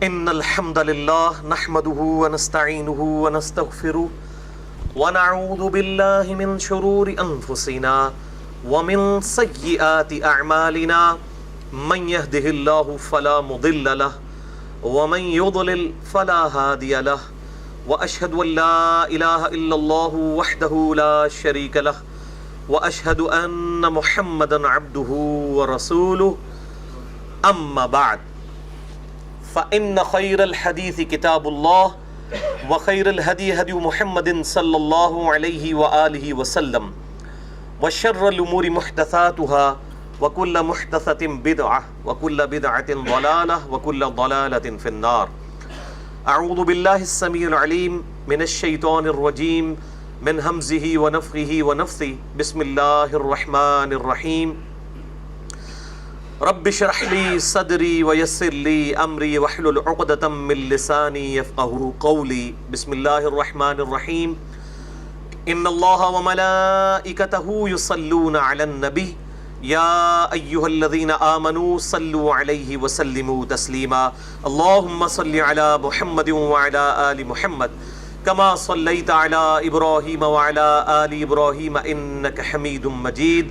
إن الحمد لله نحمده ونستعينه ونستغفره ونعوذ بالله من شرور أنفسنا ومن سيئات أعمالنا من يهده الله فلا مضل له ومن يضلل فلا هادي له وأشهد أن لا إله إلا الله وحده لا شريك له وأشهد أن محمدا عبده ورسوله أما بعد فإن خير الحديث كتاب الله وخير الهدي هدي محمد صلى الله عليه وآله وسلم وشر الأمور محدثاتها وكل محدثة بدعة وكل بدعة ضلالة وكل ضلالة في النار. أعوذ بالله السميع العليم من الشيطان الرجيم من همزه ونفخه ونفثه. بسم الله الرحمن الرحيم. رب اشرح لي صدري ويسر لي أمري واحلل عقدة من لساني يفقهوا قولي. بسم الله الرحمن الرحيم. إن الله وملائكته يصلون على النبي يا أيها الذين آمنوا صلوا عليه وسلموا تسليما. اللهم صل على محمد وعلى آل محمد كما صليت على إبراهيم وعلى آل إبراهيم إنك حميد مجيد.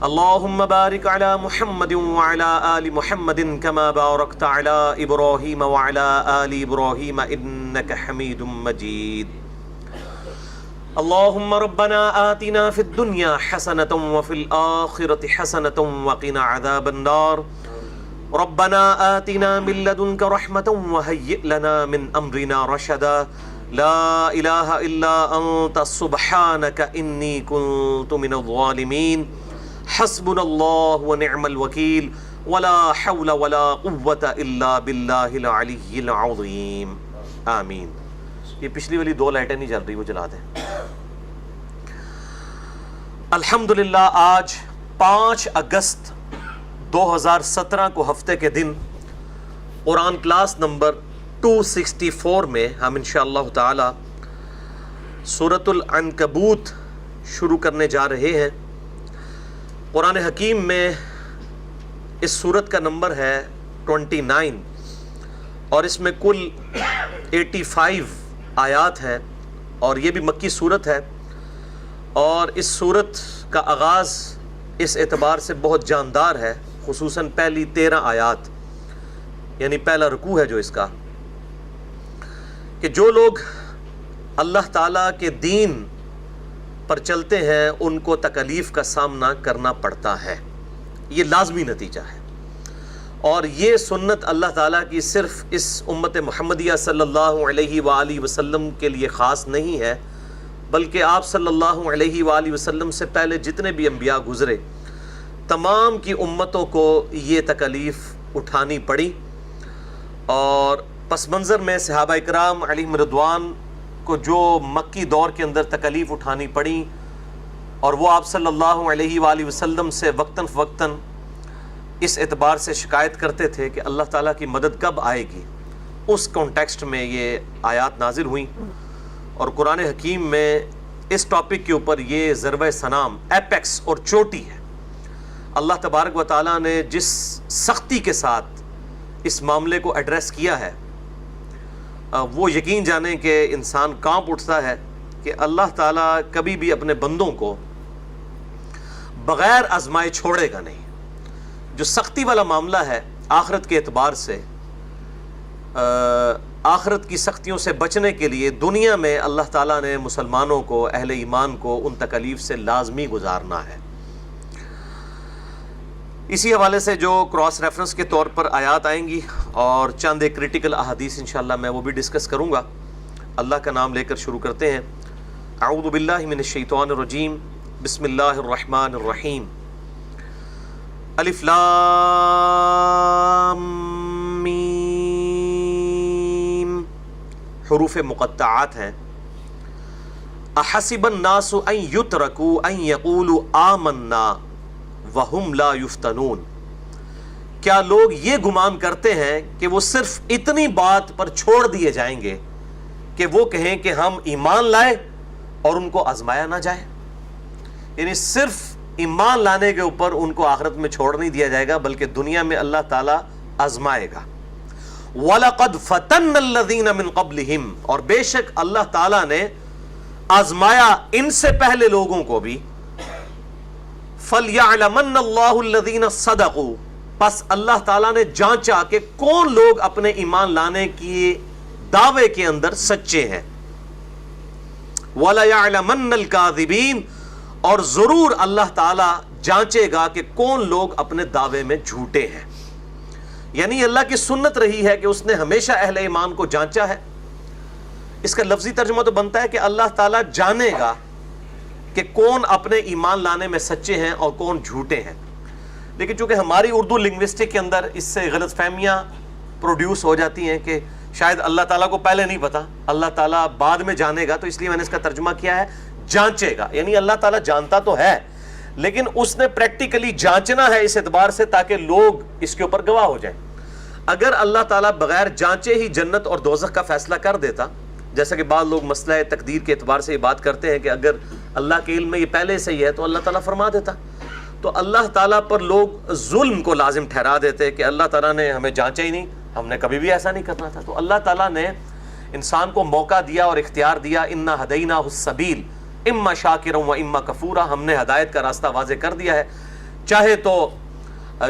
اللهم بارك على محمد وعلى آل محمد كما باركت على إبراهيم وعلى آل إبراهيم إنك حميد مجيد. اللهم ربنا آتنا في الدنيا حسنة وفي الآخرة حسنة وقنا عذاب النار. ربنا آتنا من لدنك رحمة وهيئ لنا من أمرنا رشدا. لا إله إلا أنت سبحانك إني كنت من الظالمين. حسبنا الله ونعم الوكيل ولا حول ولا قوة إلا بالله العلي العظيم. آمین. یہ پچھلی والی 2 لائٹیں نہیں جل رہی، وہ جلا دیں. الحمدللہ آج 5 اگست 2017 کو ہفتے کے دن قرآن کلاس نمبر 264 میں ہم انشاءاللہ تعالی سورۃ العنکبوت شروع کرنے جا رہے ہیں. قرآن حکیم میں اس سورت کا نمبر ہے 29 اور اس میں کل 85 آیات ہیں اور یہ بھی مکی سورت ہے. اور اس سورت کا آغاز اس اعتبار سے بہت جاندار ہے، خصوصاً پہلی 13 آیات یعنی پہلا رکوع ہے جو اس کا، کہ جو لوگ اللہ تعالیٰ کے دین پر چلتے ہیں ان کو تکالیف کا سامنا کرنا پڑتا ہے. یہ لازمی نتیجہ ہے اور یہ سنت اللہ تعالیٰ کی صرف اس امت محمدیہ صلی اللہ علیہ وآلہ وسلم کے لیے خاص نہیں ہے، بلکہ آپ صلی اللہ علیہ وآلہ وسلم سے پہلے جتنے بھی انبیاء گزرے تمام کی امتوں کو یہ تکالیف اٹھانی پڑی. اور پس منظر میں صحابہ اکرام علیہم رضوان کو جو مکی دور کے اندر تکالیف اٹھانی پڑی اور وہ آپ صلی اللہ علیہ وآلہ وسلم سے وقتاً فوقتاً اس اعتبار سے شکایت کرتے تھے کہ اللہ تعالیٰ کی مدد کب آئے گی، اس کانٹیکسٹ میں یہ آیات نازل ہوئیں. اور قرآن حکیم میں اس ٹاپک کے اوپر یہ ضربہ سنام ایپیکس اور چوٹی ہے. اللہ تبارک و تعالیٰ نے جس سختی کے ساتھ اس معاملے کو ایڈریس کیا ہے وہ یقین جانیں کہ انسان کانپ اٹھتا ہے کہ اللہ تعالیٰ کبھی بھی اپنے بندوں کو بغیر آزمائے چھوڑے گا نہیں. جو سختی والا معاملہ ہے آخرت کے اعتبار سے، آخرت کی سختیوں سے بچنے کے لیے دنیا میں اللہ تعالیٰ نے مسلمانوں کو، اہل ایمان کو ان تکالیف سے لازمی گزارنا ہے. اسی حوالے سے جو کراس ریفرنس کے طور پر آیات آئیں گی اور چند ایک کریٹیکل احادیث انشاءاللہ میں وہ بھی ڈسکس کروں گا. اللہ کا نام لے کر شروع کرتے ہیں. اعوذ باللہ من الشیطان الرجیم. بسم اللہ الرحمن الرحیم. الف لام میم. حروف مقطعات ہیں. احسب الناس ان یترکوا ان یقولوا آمنا وَهُمْ لَا يُفْتَنُونَ. کیا لوگ یہ گمان کرتے ہیں کہ وہ صرف اتنی بات پر چھوڑ دیے جائیں گے کہ وہ کہیں کہ ہم ایمان لائے اور ان کو آزمایا نہ جائے؟ یعنی صرف ایمان لانے کے اوپر ان کو آخرت میں چھوڑ نہیں دیا جائے گا، بلکہ دنیا میں اللہ تعالیٰ آزمائے گا. وَلَقَدْ فَتَنَّ الَّذِينَ مِن قَبْلِهِمْ، اور بے شک اللہ تعالیٰ نے آزمایا ان سے پہلے لوگوں کو بھی. فَلْيَعْلَمَنَّ اللَّهُ الَّذِينَ صَدَقُوا، پس اللہ تعالیٰ نے جانچا کہ کون لوگ اپنے ایمان لانے کی دعوے کے اندر سچے ہیں. وَلَيَعْلَمَنَّ الْكَاذِبِينَ، اور ضرور اللہ تعالیٰ جانچے گا کہ کون لوگ اپنے دعوے میں جھوٹے ہیں. یعنی اللہ کی سنت رہی ہے کہ اس نے ہمیشہ اہل ایمان کو جانچا ہے. اس کا لفظی ترجمہ تو بنتا ہے کہ اللہ تعالیٰ جانے گا کہ کون اپنے ایمان لانے میں سچے ہیں اور کون جھوٹے ہیں. لیکن چونکہ ہماری اردو لنگوسٹک کے اندر اس سے غلط فہمیاں پروڈیوس ہو جاتی ہیں کہ شاید اللہ تعالیٰ کو پہلے نہیں پتا، اللہ تعالیٰ بعد میں جانے گا، تو اس لیے میں نے اس کا ترجمہ کیا ہے جانچے گا. یعنی اللہ تعالیٰ جانتا تو ہے لیکن اس نے پریکٹیکلی جانچنا ہے اس اعتبار سے تاکہ لوگ اس کے اوپر گواہ ہو جائیں. اگر اللہ تعالیٰ بغیر جانچے ہی جنت اور دوزخ کا فیصلہ کر دیتا، جیسا کہ بعض لوگ مسئلہ تقدیر کے اعتبار سے یہ بات کرتے ہیں کہ اگر اللہ کے علم میں یہ پہلے سے ہی ہے تو اللہ تعالیٰ فرما دیتا، تو اللہ تعالیٰ پر لوگ ظلم کو لازم ٹھہرا دیتے کہ اللہ تعالیٰ نے ہمیں جانچا ہی نہیں، ہم نے کبھی بھی ایسا نہیں کرنا تھا. تو اللہ تعالیٰ نے انسان کو موقع دیا اور اختیار دیا. انا ہدیناہ السبیل اما شاکرا و اما کفورا، ہم نے ہدایت کا راستہ واضح کر دیا ہے. چاہے تو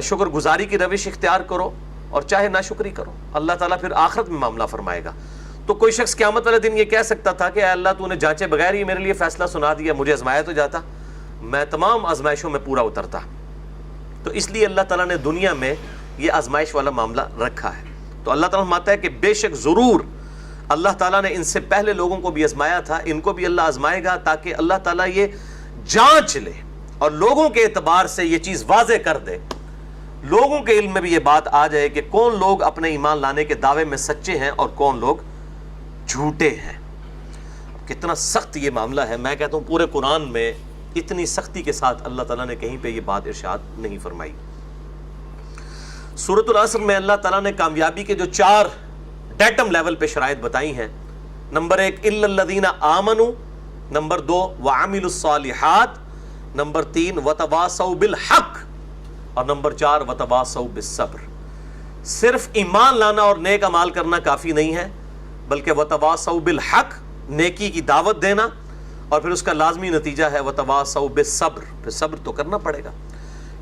شکر گزاری کی روش اختیار کرو اور چاہے ناشکری کرو. اللہ تعالیٰ پھر آخرت میں معاملہ فرمائے گا. تو کوئی شخص قیامت والے دن یہ کہہ سکتا تھا کہ اے اللہ تو نے جانچے بغیر ہی میرے لیے فیصلہ سنا دیا، مجھے آزمایا تو جاتا، میں تمام آزمائشوں میں پورا اترتا. تو اس لیے اللہ تعالیٰ نے دنیا میں یہ آزمائش والا معاملہ رکھا ہے. تو اللہ تعالیٰ فرماتا ہے کہ بے شک ضرور اللہ تعالیٰ نے ان سے پہلے لوگوں کو بھی آزمایا تھا، ان کو بھی اللہ آزمائے گا تاکہ اللہ تعالیٰ یہ جانچ لے اور لوگوں کے اعتبار سے یہ چیز واضح کر دے، لوگوں کے علم میں بھی یہ بات آ جائے کہ کون لوگ اپنے ایمان لانے کے دعوے میں سچے ہیں اور کون لوگ جھوٹے ہیں. کتنا سخت یہ معاملہ ہے. میں کہتا ہوں پورے قرآن میں اتنی سختی کے ساتھ اللہ تعالیٰ نے کہیں پہ یہ بات ارشاد نہیں فرمائی. سورۃ العصر میں اللہ تعالیٰ نے کامیابی کے جو 4 ڈیٹم لیول پہ شرائط بتائی ہیں. نمبر 1 الا الذین آمنوا، نمبر 2 وعملوا الصالحات، نمبر 3 وتواصوا بالحق، اور نمبر 4 وتواصوا بالصبر. صرف ایمان لانا اور نیک اعمال کرنا کافی نہیں ہے، بلکہ وتواصوا بالحق، نیکی کی دعوت دینا، اور پھر اس کا لازمی نتیجہ ہے وتواصوا بالصبر. پھر صبر تو کرنا پڑے گا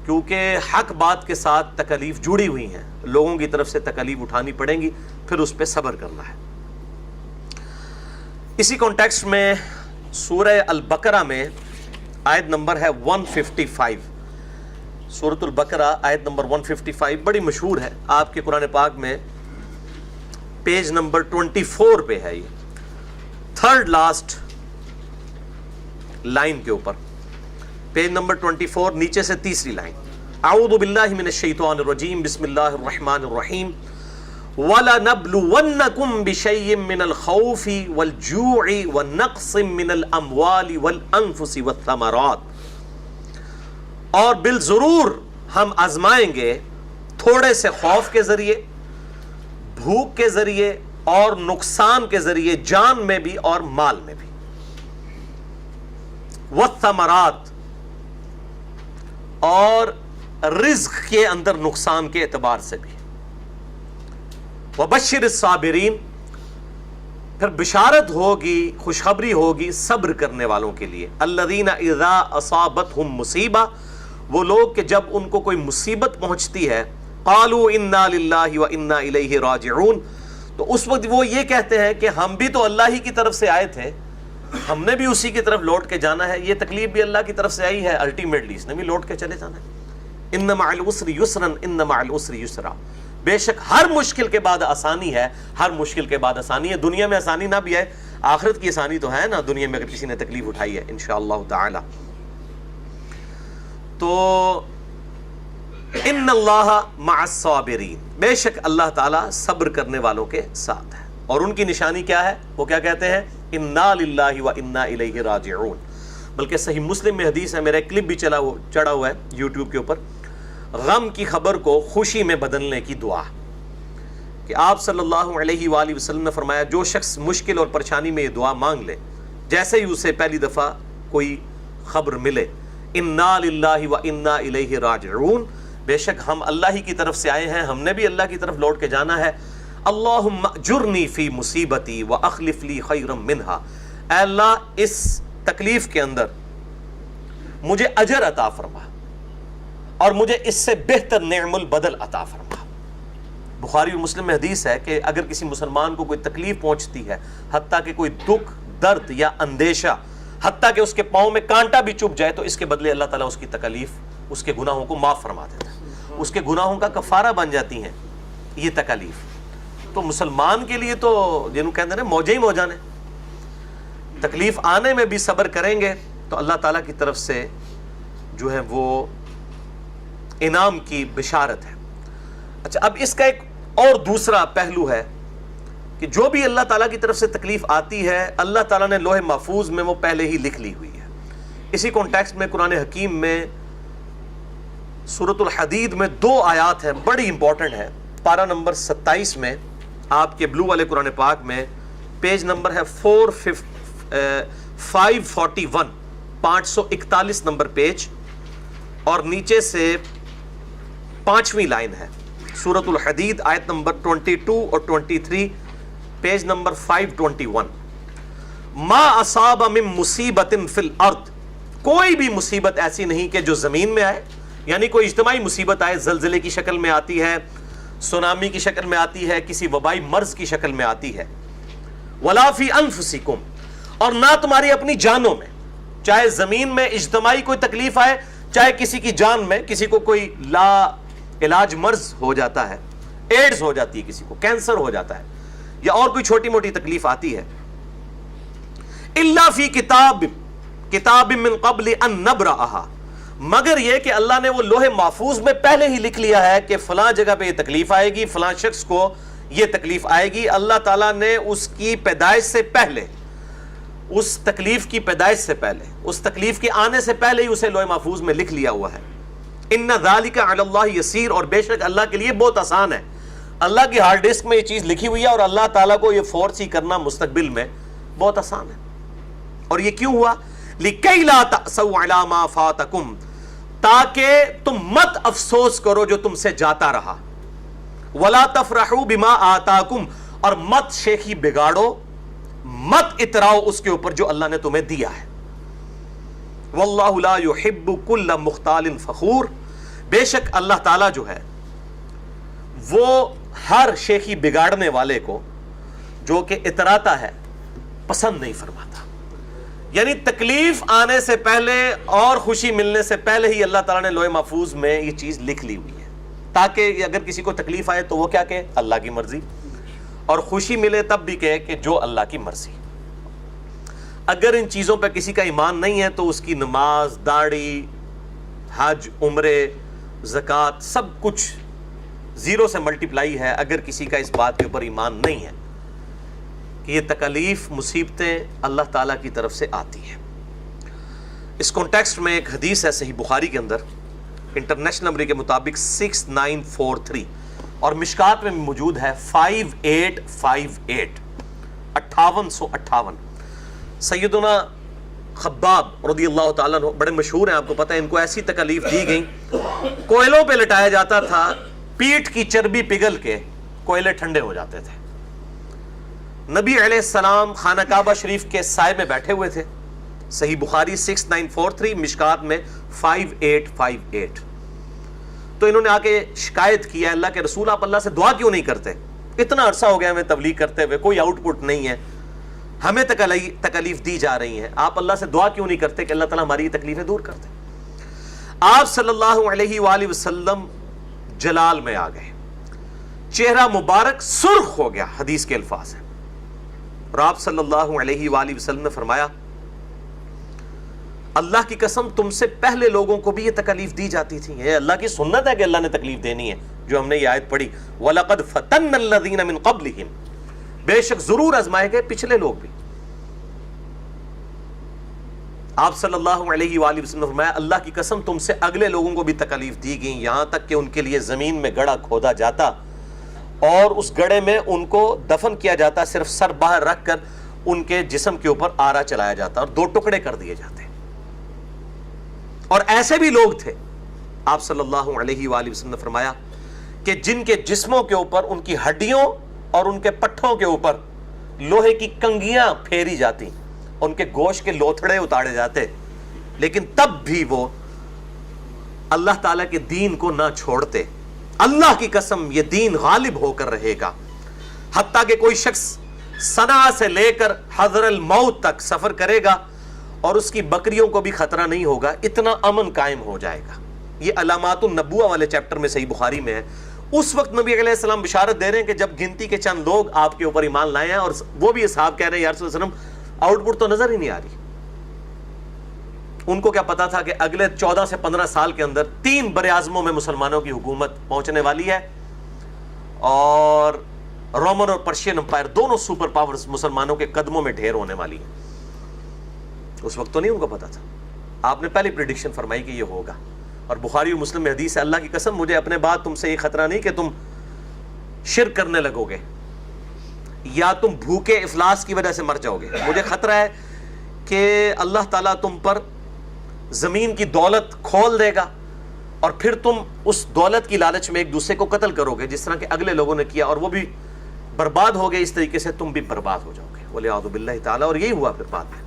کیونکہ حق بات کے ساتھ تکالیف جڑی ہوئی ہیں، لوگوں کی طرف سے تکالیف اٹھانی پڑیں گی، پھر اس پہ صبر کرنا ہے. اسی کانٹیکسٹ میں سورہ البقرہ میں آیت نمبر ہے 155. سورۃ البقرہ آیت نمبر 155 بڑی مشہور ہے آپ کے قرآن پاک میں، پیج نمبر 24 پہ ہے. یہ 3rd لاسٹ لائن کے اوپر، پیج نمبر 24 نیچے سے تیسری لائن. اعوذ باللہ من الشیطان الرجیم، بسم اللہ الرحمن الرحیم. وَلَنَبْلُوَنَّكُمْ بِشَيْءٍ مِّنَ الْخَوْفِ وَالْجُوعِ وَنَقْصٍ مِّنَ الْأَمْوَالِ وَالْأَنفُسِ وَالثَّمَرَاتِ، اور بالضرور ہم آزمائیں گے تھوڑے سے خوف کے ذریعے، بھوک کے ذریعے اور نقصان کے ذریعے، جان میں بھی اور مال میں بھی. والثمرات، اور رزق کے اندر نقصان کے اعتبار سے بھی. وبشر الصابرین، پھر بشارت ہوگی، خوشخبری ہوگی صبر کرنے والوں کے لیے. الذین اذا اصابتہم مصیبہ، وہ لوگ کہ جب ان کو کوئی مصیبت پہنچتی ہے، قالوا انا للہ وانا الیہ راجعون، تو اس وقت وہ یہ کہتے ہیں کہ ہم بھی تو اللہ ہی کی طرف سے آئے تھے، ہم نے بھی اسی کی طرف لوٹ کے جانا ہے، یہ تکلیف بھی اللہ کی طرف سے آئی ہے، الٹیمیٹلی اس نے بھی لوٹ کے چلے جانا ہے. ان مع العسر یسرا ان مع العسر یسرا، بے شک ہر مشکل کے بعد آسانی ہے، ہر مشکل کے بعد آسانی ہے. دنیا میں آسانی نہ بھی ہے، آخرت کی آسانی تو ہے نا دنیا میں اگر کسی نے تکلیف اٹھائی ہے انشاءاللہ تعالی. تو ان اللہ مع الصابرین، بے شک اللہ تعالیٰ صبر کرنے والوں کے ساتھ ہے. اور ان کی نشانی کیا ہے؟ وہ کیا کہتے ہیں؟ انا للہ وانا الیہ راجعون. بلکہ صحیح مسلم میں حدیث ہے، میرا ایک کلپ بھی چڑھا ہوا ہے یوٹیوب کے اوپر، غم کی خبر کو خوشی میں بدلنے کی دعا، کہ آپ صلی اللہ علیہ وآلہ وسلم نے فرمایا جو شخص مشکل اور پریشانی میں یہ دعا مانگ لے، جیسے ہی اسے پہلی دفعہ کوئی خبر ملے، انا للہ وانا الیہ راجعون، بے شک ہم اللہ ہی کی طرف سے آئے ہیں، ہم نے بھی اللہ کی طرف لوٹ کے جانا ہے، اللہم اجرنی فی مصیبتی واخلف لی خیرا منہا، اے اللہ اس تکلیف کے اندر مجھے اجر عطا فرما اور مجھے اس سے بہتر نعم البدل عطا فرما۔ بخاری و مسلم میں حدیث ہے کہ اگر کسی مسلمان کو کوئی تکلیف پہنچتی ہے، حتیٰ کہ کوئی دکھ، درد یا اندیشہ، حتیٰ کہ اس کے پاؤں میں کانٹا بھی چبھ جائے، تو اس کے بدلے اللہ تعالیٰ اس کی تکلیف، اس کے گناہوں کو معاف فرما دیتا ہے، اس کے گناہوں کا کفارہ بن جاتی ہیں یہ تکلیف۔ تو مسلمان کے لیے تو جنہوں کہتے ہیں موجے ہی موجہ نے، تکلیف آنے میں بھی صبر کریں گے تو اللہ تعالیٰ کی طرف سے جو ہے وہ انعام کی بشارت ہے۔ اچھا، اب اس کا ایک اور دوسرا پہلو ہے کہ جو بھی اللہ تعالیٰ کی طرف سے تکلیف آتی ہے، اللہ تعالیٰ نے لوح محفوظ میں وہ پہلے ہی لکھ لی ہوئی ہے۔ اسی کانٹیکسٹ میں قرآن حکیم میں سورۃ الحدید میں 2 آیات ہیں، بڑی امپورٹنٹ ہے۔ پارہ نمبر 27 میں آپ کے بلو والے قرآن پاک میں پیج نمبر ہے 541 541 نمبر پیج، اور نیچے سے 5ویں لائن ہے، سورۃ الحدید آیت نمبر 22 اور 23، پیج نمبر 521۔ ما اصاب من مصیبت فی الارض، کوئی بھی مصیبت ایسی نہیں کہ جو زمین میں آئے، یعنی کوئی اجتماعی مصیبت آئے، زلزلے کی شکل میں آتی ہے، سونامی کی شکل میں آتی ہے، کسی وبائی مرض کی شکل میں آتی ہے، ولا فی انفسکم، اور نہ تمہاری اپنی جانوں میں، چاہے زمین میں اجتماعی کوئی تکلیف آئے، چاہے کسی کی جان میں، کسی کو کوئی لا علاج مرض ہو جاتا ہے، ایڈز ہو جاتی ہے، کسی کو کینسر ہو جاتا ہے، یا اور کوئی چھوٹی موٹی تکلیف آتی ہے، الا فی کتاب من قبل ان نبرأہا، مگر یہ کہ اللہ نے وہ لوح محفوظ میں پہلے ہی لکھ لیا ہے کہ فلاں جگہ پہ یہ تکلیف آئے گی، فلاں شخص کو یہ تکلیف آئے گی۔ اللہ تعالیٰ نے اس کی پیدائش سے پہلے، اس تکلیف کی پیدائش سے پہلے، اس تکلیف کے آنے سے پہلے ہی اسے لوح محفوظ میں لکھ لیا ہوا ہے۔ ان ذالک علی اللہ یسیر، اور بے شک اللہ کے لیے بہت آسان ہے، اللہ کی ہارڈ ڈسک میں یہ چیز لکھی ہوئی ہے، اور اللہ تعالیٰ کو یہ فورس ہی کرنا مستقبل میں بہت آسان ہے۔ اور یہ کیوں ہوا؟ لِكَيْ لَا تَأْسَوْا عَلَى مَا فَاتَكُمْ، تاکہ تم مت افسوس کرو جو تم سے جاتا رہا، وَلَا تَفْرَحُوا بِمَا آتَاكُمْ، اور مت شیخی بگاڑو، مت اتراؤ اس کے اوپر جو اللہ نے تمہیں دیا ہے۔ وَاللَّهُ لَا يُحِبُّ كُلَّ مُخْتَالٍ فَخُورٍ، بے شک اللہ تعالیٰ جو ہے وہ ہر شیخی بگاڑنے والے کو جو کہ اتراتا ہے پسند نہیں فرماتا۔ یعنی تکلیف آنے سے پہلے اور خوشی ملنے سے پہلے ہی اللہ تعالیٰ نے لوح محفوظ میں یہ چیز لکھ لی ہوئی ہے، تاکہ اگر کسی کو تکلیف آئے تو وہ کیا کہے؟ اللہ کی مرضی، اور خوشی ملے تب بھی کہے کہ جو اللہ کی مرضی۔ اگر ان چیزوں پہ کسی کا ایمان نہیں ہے تو اس کی نماز، داڑھی، حج، عمرے، زکوٰۃ، سب کچھ زیرو سے ملٹیپلائی ہے، اگر کسی کا اس بات کے اوپر ایمان نہیں ہے کہ یہ تکلیف، مصیبتیں اللہ تعالیٰ کی طرف سے آتی ہیں۔ اس کانٹیکسٹ میں ایک حدیث ہے صحیح بخاری کے اندر، انٹرنیشنل نمبر کے مطابق 6943، اور مشکات میں موجود ہے 5858، 5858۔ سیدنا خباب رضی اللہ تعالیٰ عنہ بڑے مشہور ہیں، آپ کو پتہ ہے، ان کو ایسی تکلیف دی گئی، کوئلوں پہ لٹایا جاتا تھا، پیٹھ کی چربی پگھل کے کوئلے ٹھنڈے ہو جاتے تھے۔ نبی علیہ السلام خانہ کعبہ شریف کے سائے میں بیٹھے ہوئے تھے، صحیح بخاری 6943، مشکات میں 5858۔ تو انہوں نے آ کے شکایت کی، اللہ کے رسول آپ اللہ سے دعا کیوں نہیں کرتے؟ اتنا عرصہ ہو گیا ہمیں تبلیغ کرتے ہوئے، کوئی آؤٹ پٹ نہیں ہے، ہمیں تکلیف دی جا رہی ہیں، آپ اللہ سے دعا کیوں نہیں کرتے کہ اللہ تعالیٰ ہماری یہ تکلیفیں دور کر دیں؟ آپ صلی اللہ علیہ وآلہ وسلم جلال میں آ گئے، چہرہ مبارک سرخ ہو گیا، حدیث کے الفاظ ہیں، اور آپ صلی اللہ علیہ وآلہ وسلم نے فرمایا، اللہ کی قسم تم سے پہلے لوگوں کو بھی یہ تکلیف دی جاتی تھی، یہ اللہ کی سنت ہے کہ اللہ نے تکلیف دینی ہے، جو ہم نے یہ آیت پڑھی، وَلَقَدْ فَتَنَّ الَّذِينَ مِن قَبْلِهِمْ، بے شک ضرور آزمائے گئے پچھلے لوگ بھی۔ آپ صلی اللہ علیہ وآلہ وسلم نے فرمایا، اللہ کی قسم تم سے اگلے لوگوں کو بھی تکلیف دی گئی، یہاں تک کہ ان کے لیے زمین میں گڑھا کھودا جاتا اور اس گڑھے میں ان کو دفن کیا جاتا، صرف سر باہر رکھ کر ان کے جسم کے اوپر آرا چلایا جاتا اور 2 ٹکڑے کر دیے جاتے۔ اور ایسے بھی لوگ تھے، آپ صلی اللہ علیہ وآلہ وسلم نے فرمایا، کہ جن کے جسموں کے اوپر ان کی ہڈیوں اور ان کے پٹھوں کے اوپر لوہے کی کنگیاں پھیری جاتی، ان کے گوشت کے لوتھڑے اتارے جاتے، لیکن تب بھی وہ اللہ تعالیٰ کے دین کو نہ چھوڑتے۔ اللہ کی قسم یہ دین غالب ہو کر رہے گا، حتیٰ کہ کوئی شخص صنعاء سے لے کر حضر الموت تک سفر کرے گا اور اس کی بکریوں کو بھی خطرہ نہیں ہوگا، اتنا امن قائم ہو جائے گا۔ یہ علامات النبوہ والے چیپٹر میں صحیح بخاری میں ہے۔ اس وقت نبی علیہ السلام بشارت دے رہے ہیں کہ جب گنتی کے چند لوگ آپ کے اوپر ایمان لائے ہیں، اور وہ بھی اصحاب کہہ رہے ہیں یا رسول اللہ علیہ وسلم آؤٹ پٹ تو نظر ہی نہیں آ رہی۔ ان کو کیا پتا تھا کہ اگلے 14 سے 15 سال کے اندر 3 براعظموں میں مسلمانوں کی حکومت پہنچنے والی ہے، اور رومن اور پرشین امپائر دونوں سپر پاورز مسلمانوں کے قدموں میں ڈھیر ہونے والی ہیں۔ اس وقت تو نہیں ان کو پتا تھا، آپ نے پہلی پریڈکشن فرمائی کہ یہ ہوگا۔ اور بخاری و مسلم میں حدیث ہے، اللہ کی قسم مجھے اپنے بعد تم سے یہ خطرہ نہیں کہ تم شرک کرنے لگو گے یا تم بھوکے افلاس کی وجہ سے مر جاؤ گے، مجھے خطرہ ہے کہ اللہ تعالیٰ تم پر زمین کی دولت کھول دے گا اور پھر تم اس دولت کی لالچ میں ایک دوسرے کو قتل کرو گے، جس طرح کہ اگلے لوگوں نے کیا، اور وہ بھی برباد ہو گئے، اس طریقے سے تم بھی برباد ہو جاؤ گے، وَلِعَاذُ بِاللَّهِ تعالیٰ۔ اور یہی ہوا پھر بعد میں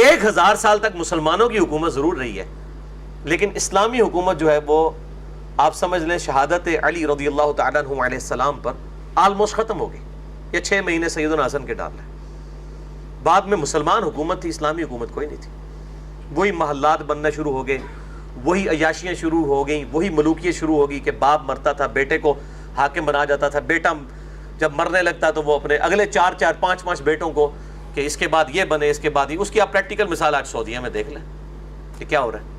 1000 سال تک مسلمانوں کی حکومت ضرور رہی ہے، لیکن اسلامی حکومت جو ہے وہ آپ سمجھ لیں شہادت علی رضی اللہ تعالیٰ عنہ علیہ السلام پر آلموسٹ ختم ہو گئی، یہ 6 مہینے سیدنا حسن کے ڈال لیں۔ بعد میں مسلمان حکومت تھی، اسلامی حکومت کوئی نہیں تھی۔ وہی محلات بننا شروع ہو گئے، وہی عیاشیاں شروع ہو گئیں، وہی ملوکیت شروع ہو گئی کہ باپ مرتا تھا بیٹے کو حاکم بنا جاتا تھا، بیٹا جب مرنے لگتا تو وہ اپنے اگلے 4 5 بیٹوں کو کہ اس کے بعد یہ بنے، اس کے بعد یہ۔ اس کی آپ پریکٹیکل مثال آج سعودیہ میں دیکھ لیں کہ کیا ہو رہا ہے۔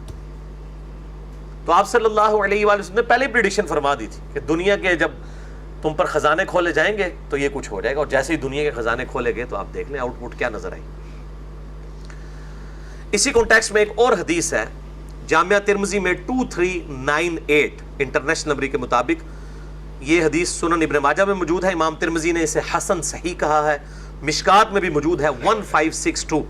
تو آپ صلی اللہ علیہ وآلہ وسلم نے پہلے پریڈکشن فرما دی تھی کہ دنیا کے جب تم پر خزانے کھولے جائیں گے تو یہ کچھ ہو جائے گا، اور جیسے ہی دنیا کے خزانے کھولے گئے تو آپ دیکھ لیں آؤٹ پٹ کیا نظر آئی۔ اسی کانٹیکسٹ میں ایک اور حدیث ہے جامعہ ترمذی میں 2398 انٹرنیشنل نمبر کے مطابق، یہ حدیث سنن ابن ماجہ میں موجود ہے، امام ترمذی نے اسے حسن صحیح کہا ہے، مشکات میں بھی موجود ہے 1562۔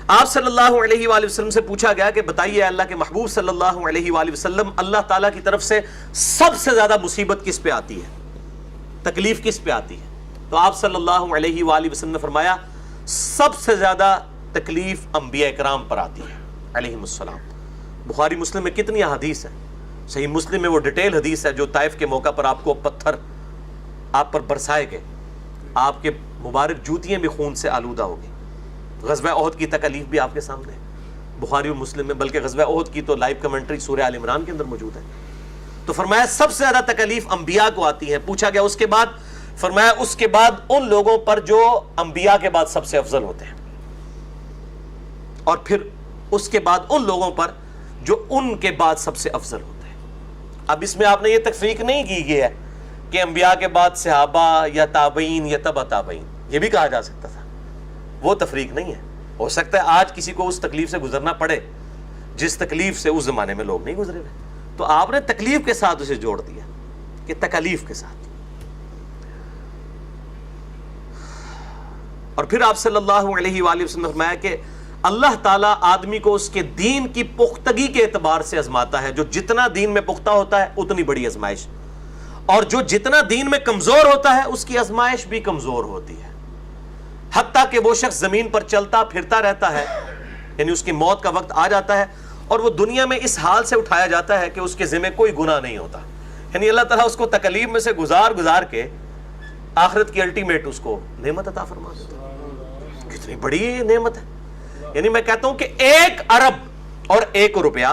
آپ صلی اللہ علیہ وآلہ وسلم سے پوچھا گیا کہ بتائیے اللہ کے محبوب صلی اللہ علیہ وآلہ وسلم، اللہ تعالیٰ کی طرف سے سب سے زیادہ مصیبت کس پہ آتی ہے، تکلیف کس پہ آتی ہے؟ تو آپ صلی اللہ علیہ وآلہ وسلم نے فرمایا سب سے زیادہ تکلیف انبیاء کرام پر آتی ہے علیہم السلام۔ بخاری مسلم میں کتنی حدیث ہے، صحیح مسلم میں وہ ڈیٹیل حدیث ہے جو طائف کے موقع پر آپ کو پتھر آپ پر برسائے گئے، آپ کے مبارک جوتیاں بھی خون سے آلودہ ہو گئی۔ غزوہ احد کی تکلیف بھی آپ کے سامنے بخاری و مسلم میں، بلکہ غزوہ احد کی تو لائیو کمنٹری سورہ آل عمران کے اندر موجود ہے۔ تو فرمایا سب سے زیادہ تکلیف انبیاء کو آتی ہے۔ پوچھا گیا اس کے بعد، فرمایا اس کے بعد ان لوگوں پر جو انبیاء کے بعد سب سے افضل ہوتے ہیں، اور پھر اس کے بعد ان لوگوں پر جو ان کے بعد سب سے افضل ہوتے ہیں۔ اب اس میں آپ نے یہ تفریق نہیں کی گئی ہے کہ انبیاء کے بعد صحابہ یا تابعین یا تبع تابعین، یہ بھی کہا جا سکتا تھا، وہ تفریق نہیں ہے۔ ہو سکتا ہے آج کسی کو اس تکلیف سے گزرنا پڑے جس تکلیف سے اس زمانے میں لوگ نہیں گزرے ہوئے، تو آپ نے تکلیف کے ساتھ اسے جوڑ دیا کہ تکلیف کے ساتھ۔ اور پھر آپ صلی اللہ علیہ وآلہ وسلم نے فرمایا کہ اللہ تعالیٰ آدمی کو اس کے دین کی پختگی کے اعتبار سے آزماتا ہے، جو جتنا دین میں پختہ ہوتا ہے اتنی بڑی آزمائش، اور جو جتنا دین میں کمزور ہوتا ہے اس کی آزمائش بھی کمزور ہوتی ہے، حتیٰ کہ وہ شخص زمین پر چلتا پھرتا رہتا ہے، یعنی اس کی موت کا وقت آ جاتا ہے اور وہ دنیا میں اس حال سے اٹھایا جاتا ہے کہ اس کے ذمہ کوئی گناہ نہیں ہوتا، یعنی اللہ تعالیٰ اس کو تکلیف میں سے گزار کے آخرت کی الٹیمیٹ اس کو نعمت عطا فرما دیتا ہے۔ کتنی بڑی نعمت ہے، یعنی میں کہتا ہوں کہ 1 ارب اور 1 روپیہ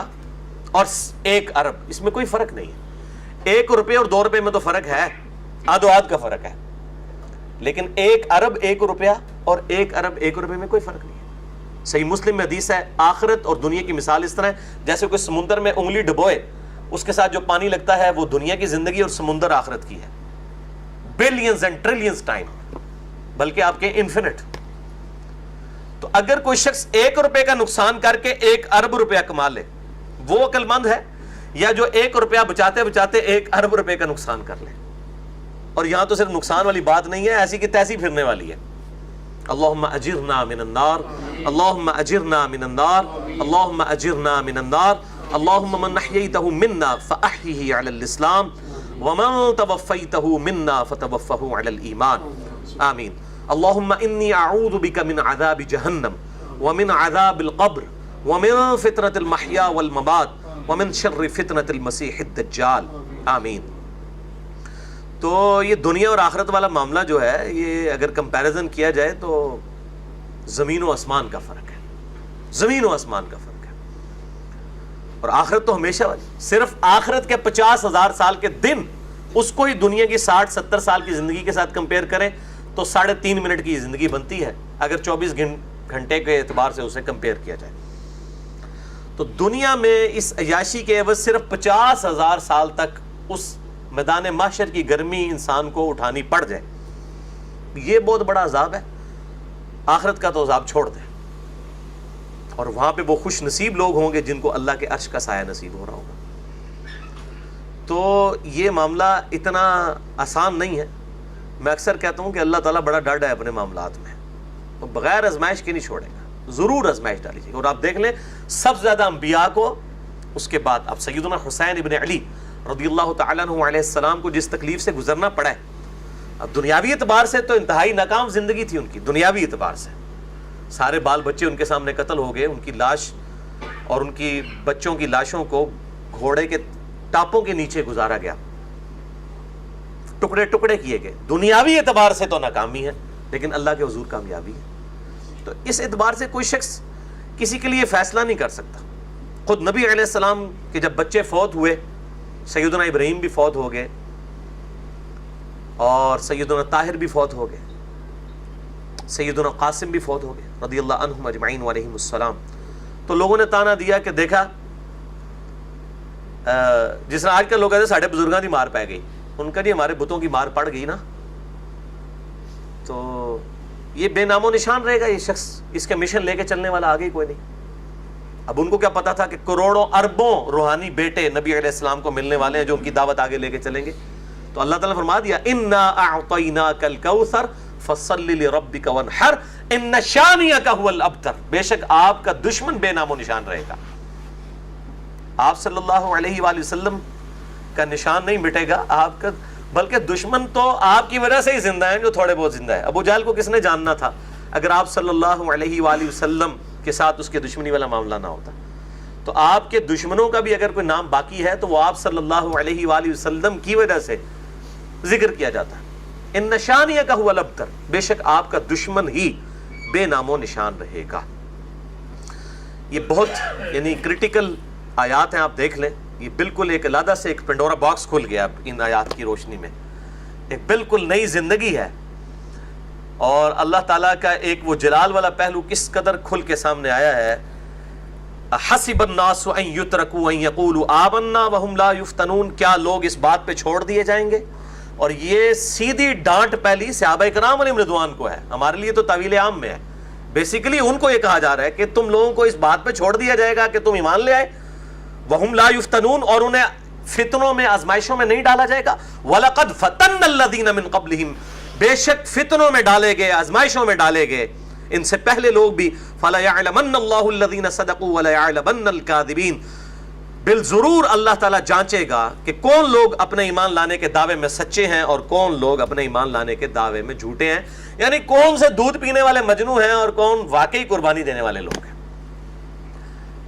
اور 1 ارب اس میں کوئی فرق نہیں ہے۔ 1 روپے اور 2 روپے میں تو فرق ہے، آدھ و آدھ کا فرق ہے، لیکن 1 ارب 1 روپیہ اور 1 ارب 1 روپے میں کوئی فرق نہیں ہے۔ صحیح مسلم میں حدیث ہے، آخرت اور دنیا کی مثال اس طرح ہے جیسے کوئی سمندر میں انگلی ڈبوئے، اس کے ساتھ جو پانی لگتا ہے وہ دنیا کی زندگی اور سمندر آخرت کی ہے، بلینز اینڈ ٹریلینز ٹائم، بلکہ آپ کے انفینٹ۔ تو اگر کوئی شخص 1 روپے کا نقصان کر کے 1 ارب روپیہ کما لے، وہ عقل مند ہے، یا جو 1 روپیہ بچاتے بچاتے 1 ارب روپے کا نقصان کر لے؟ اور یہاں تو صرف نقصان والی بات نہیں ہے، ایسی کی تیسی پھرنے والی ہے۔ اللہم اجرنا من النار، اللہم اجرنا من النار، اللہم اجرنا من النار، اللہم من احییتہ منا فاحیہ علی الاسلام، ومن توفیتہ منا فتوفہ علی الایمان آمین. اللہم انی اعوذ بک من عذاب جہنم ومن عذاب القبر ومن فتنة المحیا والممات ومن شر فتنة المسیح الدجال آمین. تو یہ دنیا اور آخرت والا معاملہ جو ہے یہ اگر کمپیریزن کیا جائے تو زمین و آسمان کا فرق ہے, زمین و آسمان کا فرق ہے. اور آخرت تو ہمیشہ والی, صرف آخرت کے 50,000 سال کے دن اس کو ہی دنیا کی 60-70 سال کی زندگی کے ساتھ کمپیئر کریں تو 3.5 منٹ کی زندگی بنتی ہے اگر 24 گھنٹے کے اعتبار سے اسے کمپیئر کیا جائے. تو دنیا میں اس عیاشی کے عوض صرف 50,000 سال تک اس میدان محشر کی گرمی انسان کو اٹھانی پڑ جائے, یہ بہت بڑا عذاب ہے. آخرت کا تو عذاب چھوڑ دیں, اور وہاں پہ وہ خوش نصیب لوگ ہوں گے جن کو اللہ کے عرش کا سایہ نصیب ہو رہا ہوگا. تو یہ معاملہ اتنا آسان نہیں ہے. میں اکثر کہتا ہوں کہ اللہ تعالیٰ بڑا ڈاڈا ہے اپنے معاملات میں, وہ بغیر آزمائش کے نہیں چھوڑے گا, ضرور آزمائش ڈالی جائے گی. اور آپ دیکھ لیں سب سے زیادہ انبیاء کو اس کے بعد اب سیدنا حسین ابن علی رضی اللہ تعالیٰ عنہ علیہ السلام کو جس تکلیف سے گزرنا پڑا ہے, اب دنیاوی اعتبار سے تو انتہائی ناکام زندگی تھی ان کی. دنیاوی اعتبار سے سارے بال بچے ان کے سامنے قتل ہو گئے, ان کی لاش اور ان کی بچوں کی لاشوں کو گھوڑے کے ٹاپوں کے نیچے گزارا گیا, ٹکڑے ٹکڑے کیے گئے. دنیاوی اعتبار سے تو ناکامی ہے لیکن اللہ کے حضور کامیابی ہے. تو اس اعتبار سے کوئی شخص کسی کے لیے فیصلہ نہیں کر سکتا. خود نبی علیہ السلام کے جب بچے فوت ہوئے, سیدنا ابراہیم بھی فوت ہو گئے اور سیدنا طاہر بھی فوت ہو گئے, سیدنا قاسم بھی فوت ہو گئے رضی اللہ عنہم اجمعین وعلیہم السلام. تو لوگوں نے تانا دیا کہ دیکھا جس طرح آج کل لوگ کہتے ہیں ساڑھے بزرگاں دی مار پہ گئی, ان کا نہیں ہمارے بتوں کی مار پڑ گئی نا, تو یہ بے نام و نشان رہے گا یہ شخص, اس کے مشن لے کے چلنے والا آگے ہی کوئی نہیں. اب ان کو کیا پتا تھا کہ کروڑوں اربوں روحانی بیٹے نبی علیہ السلام کو ملنے والے ہیں جو ان کی دعوت آگے لے کے چلیں گے. تو اللہ تعالیٰ نے فرما دیا انا اعطیناک الکوثر فصل لربک وانحر ان شانئک هو الابتر, بے شک آپ کا دشمن بے نام و نشان رہے گا. آپ صلی اللہ علیہ وآلہ وسلم کا نشان نہیں مٹے گا آپ کا, بلکہ دشمن تو آپ کی وجہ سے ہی زندہ ہیں جو تھوڑے بہت زندہ ہے. ابو جہل کو کس نے جاننا تھا اگر آپ صلی اللہ علیہ وآلہ وسلم کے ساتھ اس کے دشمنی والا معاملہ نہ ہوتا. تو آپ کے دشمنوں کا بھی اگر کوئی نام باقی ہے تو وہ آپ صلی اللہ علیہ وآلہ وسلم کی وجہ سے ذکر کیا جاتا ہے. ان نشانیہ کا ہوا الابتر, بے شک آپ کا دشمن ہی بے نام و نشان رہے گا. یہ بہت یعنی کریٹیکل آیات ہیں, آپ دیکھ لیں. یہ بالکل ایک علیحدہ سے ایک پنڈورا باکس کھل گیا ان آیات کی روشنی میں, ایک بالکل نئی زندگی ہے. اور اللہ تعالیٰ کا ایک وہ جلال والا پہلو کس قدر کھل کے سامنے آیا ہے. حسب الناس ان یترکوا ان یقولوا آمنا وهم لا یفتنون, کیا لوگ اس بات پہ چھوڑ دیے جائیں گے. اور یہ سیدھی ڈانٹ پہلی صحابہ کرام علیہم رضوان کو ہے, ہمارے لیے تو طویل عام میں ہے. بیسیکلی ان کو یہ کہا جا رہا ہے کہ تم لوگوں کو اس بات پہ چھوڑ دیا جائے گا کہ تم ایمان لے آئے, وهم لا یفتنون, اور انہیں فتنوں میں آزمائشوں میں نہیں ڈالا جائے گا. وَلَقَدْ فَتَنَّ الَّذِينَ مِن قَبْلِهِمْ, بے شک فتنوں میں ڈالے گئے, آزمائشوں میں ڈالے گئے ان سے پہلے لوگ بھی. فَلَيَعْلَمَنَّ اللَّهُ الَّذِينَ صَدَقُوا وَلَيَعْلَمَنَّ الْكَاذِبِينَ, بالضرور اللہ تعالیٰ جانچے گا کہ کون لوگ اپنے ایمان لانے کے دعوے میں سچے ہیں اور کون لوگ اپنے ایمان لانے کے دعوے میں جھوٹے ہیں. یعنی کون سے دودھ پینے والے مجنو ہیں اور کون واقعی قربانی دینے والے لوگ ہیں.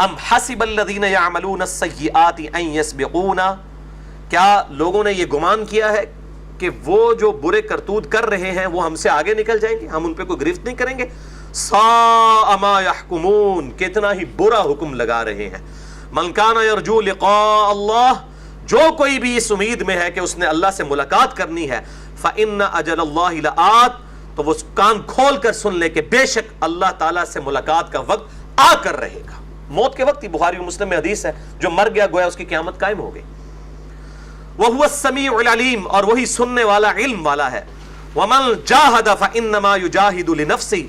ام حسب الذین یعملون السیئات ان یسبقونا, کیا لوگوں نے یہ گمان کیا ہے کہ وہ جو برے کرتوت کر رہے ہیں وہ ہم سے آگے نکل جائیں گے, ہم ان پہ کوئی گرفت نہیں کریں گے. ساء ما یحکمون, کتنا ہی برا حکم لگا رہے ہیں. من کان یرجو لقاء اللہ, جو کوئی بھی اس امید میں ہے کہ اس نے اللہ سے ملاقات کرنی ہے, فإن اجل اللہ لآت, تو وہ کان کھول کر سن لے کہ بے شک اللہ تعالیٰ سے ملاقات کا وقت آ کر رہے گا. موت کے وقت ہی, بخاری و مسلم میں حدیث ہے, جو مر گیا گویا اس کی قیامت قائم ہو گئی. وَهُوَ السَّمِيعُ الْعَلِيمُ, اور وہی سننے والا علم والا ہے. وَمَنْ جَاهَدَ فَإِنَّمَا يُجَاهِدُ لِنَفْسِهِ,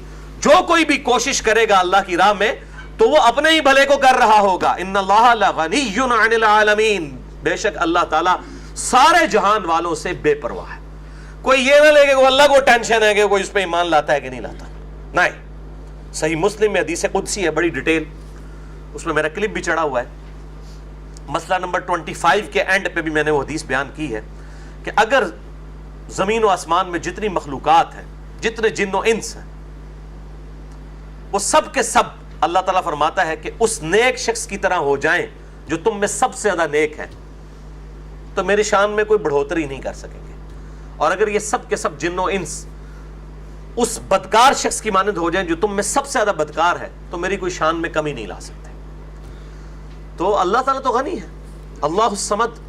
جو کوئی بھی کوشش کرے گا اللہ کی راہ میں تو وہ اپنے ہی بھلے کو کر رہا ہوگا. إِنَّ اللَّهَ لَغَنِيٌّ عَنِ الْعَالَمِينَ, بے شک اللہ تعالیٰ سارے جہان والوں سے بے پرواہ ہے. کوئی یہ نہ لے کہ وہ اللہ کو ٹینشن ہے کہ کوئی اس پہ ایمان لاتا ہے کہ نہیں لاتا. نہیں, صحیح مسلم میں حدیث قدسی ہے, بڑی ڈیٹیل, اس میں میرا کلپ بھی چڑھا ہوا ہے. مسئلہ نمبر 25 کے اینڈ پہ بھی میں نے وہ حدیث بیان کی ہے. کہ اگر زمین و آسمان میں جتنی مخلوقات ہیں، جتنے جن و انس ہیں، وہ سب کے سب اللہ تعالیٰ فرماتا ہے کہ اس نیک شخص کی طرح ہو جائیں جو تم میں سب سے زیادہ نیک ہے، تو میری شان میں کوئی بڑھوتری نہیں کر سکیں گے. اور اگر یہ سب کے سب جن و انس اس بدکار شخص کی مانند ہو جائیں جو تم میں سب سے زیادہ بدکار ہے، تو میری کوئی شان میں کمی نہیں لا سکتے. تو اللہ تعالیٰ تو غنی ہے. اللہ الصمد.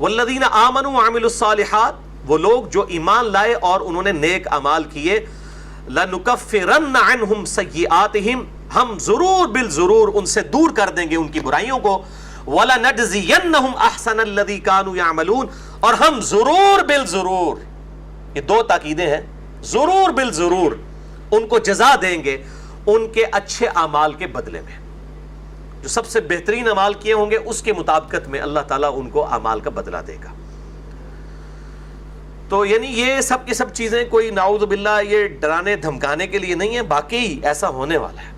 والذین آمنوا وعملوا الصالحات، وہ لوگ جو ایمان لائے اور انہوں نے نیک اعمال کیے، لنکفرن عنہم سیئاتہم، ہم ضرور بالضرور ان سے دور کر دیں گے ان کی برائیوں کو، ولنجزینہم احسن الذی کانوا یعملون، اور ہم ضرور بالضرور، یہ دو تاکیدیں ہیں، ضرور بالضرور ان کو جزا دیں گے ان کے اچھے اعمال کے بدلے میں. جو سب سے بہترین اعمال کیے ہوں گے اس کے مطابقت میں اللہ تعالیٰ ان کو اعمال کا بدلہ دے گا. تو یعنی یہ سب کی سب چیزیں کوئی نعوذ باللہ یہ ڈرانے دھمکانے کے لیے نہیں ہے، باقی ایسا ہونے والا ہے.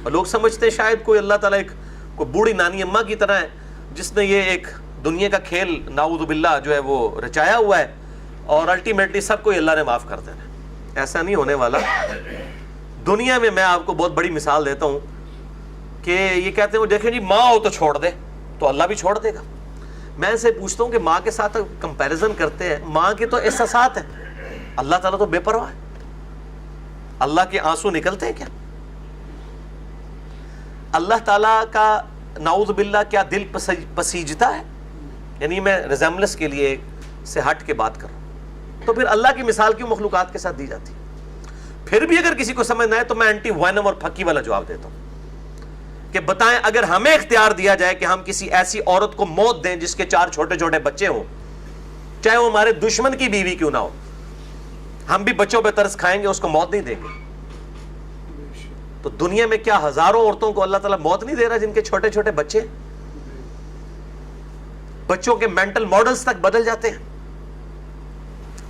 اور لوگ سمجھتے ہیں شاید کوئی اللہ تعالیٰ ایک کوئی بوڑھی نانی اماں کی طرح ہے جس نے یہ ایک دنیا کا کھیل نعوذ باللہ جو ہے وہ رچایا ہوا ہے اور الٹیمیٹلی سب کو اللہ نے معاف کر دینا. ایسا نہیں ہونے والا. دنیا میں آپ کو بہت بڑی مثال دیتا ہوں کہ یہ کہتے ہیں وہ دیکھیں جی ماں ہو تو چھوڑ دے، تو اللہ بھی چھوڑ دے گا. میں سے پوچھتا ہوں کہ ماں کے ساتھ کمپیریزن کرتے ہیں، ماں کے تو احساسات ہیں، اللہ تعالیٰ تو بے پرواہ ہے. اللہ کے آنسو نکلتے ہیں کیا؟ اللہ تعالیٰ کا نعوذ باللہ کیا دل پسیجتا ہے؟ یعنی میں ریزمبلنس کے لیے سے ہٹ کے بات کر رہا ہوں. تو پھر اللہ کی مثال کیوں مخلوقات کے ساتھ دی جاتی؟ پھر بھی اگر کسی کو سمجھنا ہے تو میں اینٹی وینم اور پھکی والا جواب دیتا ہوں کہ بتائیں اگر ہمیں اختیار دیا جائے کہ ہم کسی ایسی عورت کو موت دیں جس کے 4 چھوٹے چھوٹے بچے ہوں، چاہے وہ ہمارے دشمن کی بیوی کیوں نہ ہو، ہم بھی بچوں پہ ترس کھائیں گے، اس کو موت نہیں دیں گے. تو دنیا میں کیا ہزاروں عورتوں کو اللہ تعالیٰ موت نہیں دے رہا جن کے چھوٹے چھوٹے بچے؟ بچوں کے مینٹل ماڈلز تک بدل جاتے ہیں.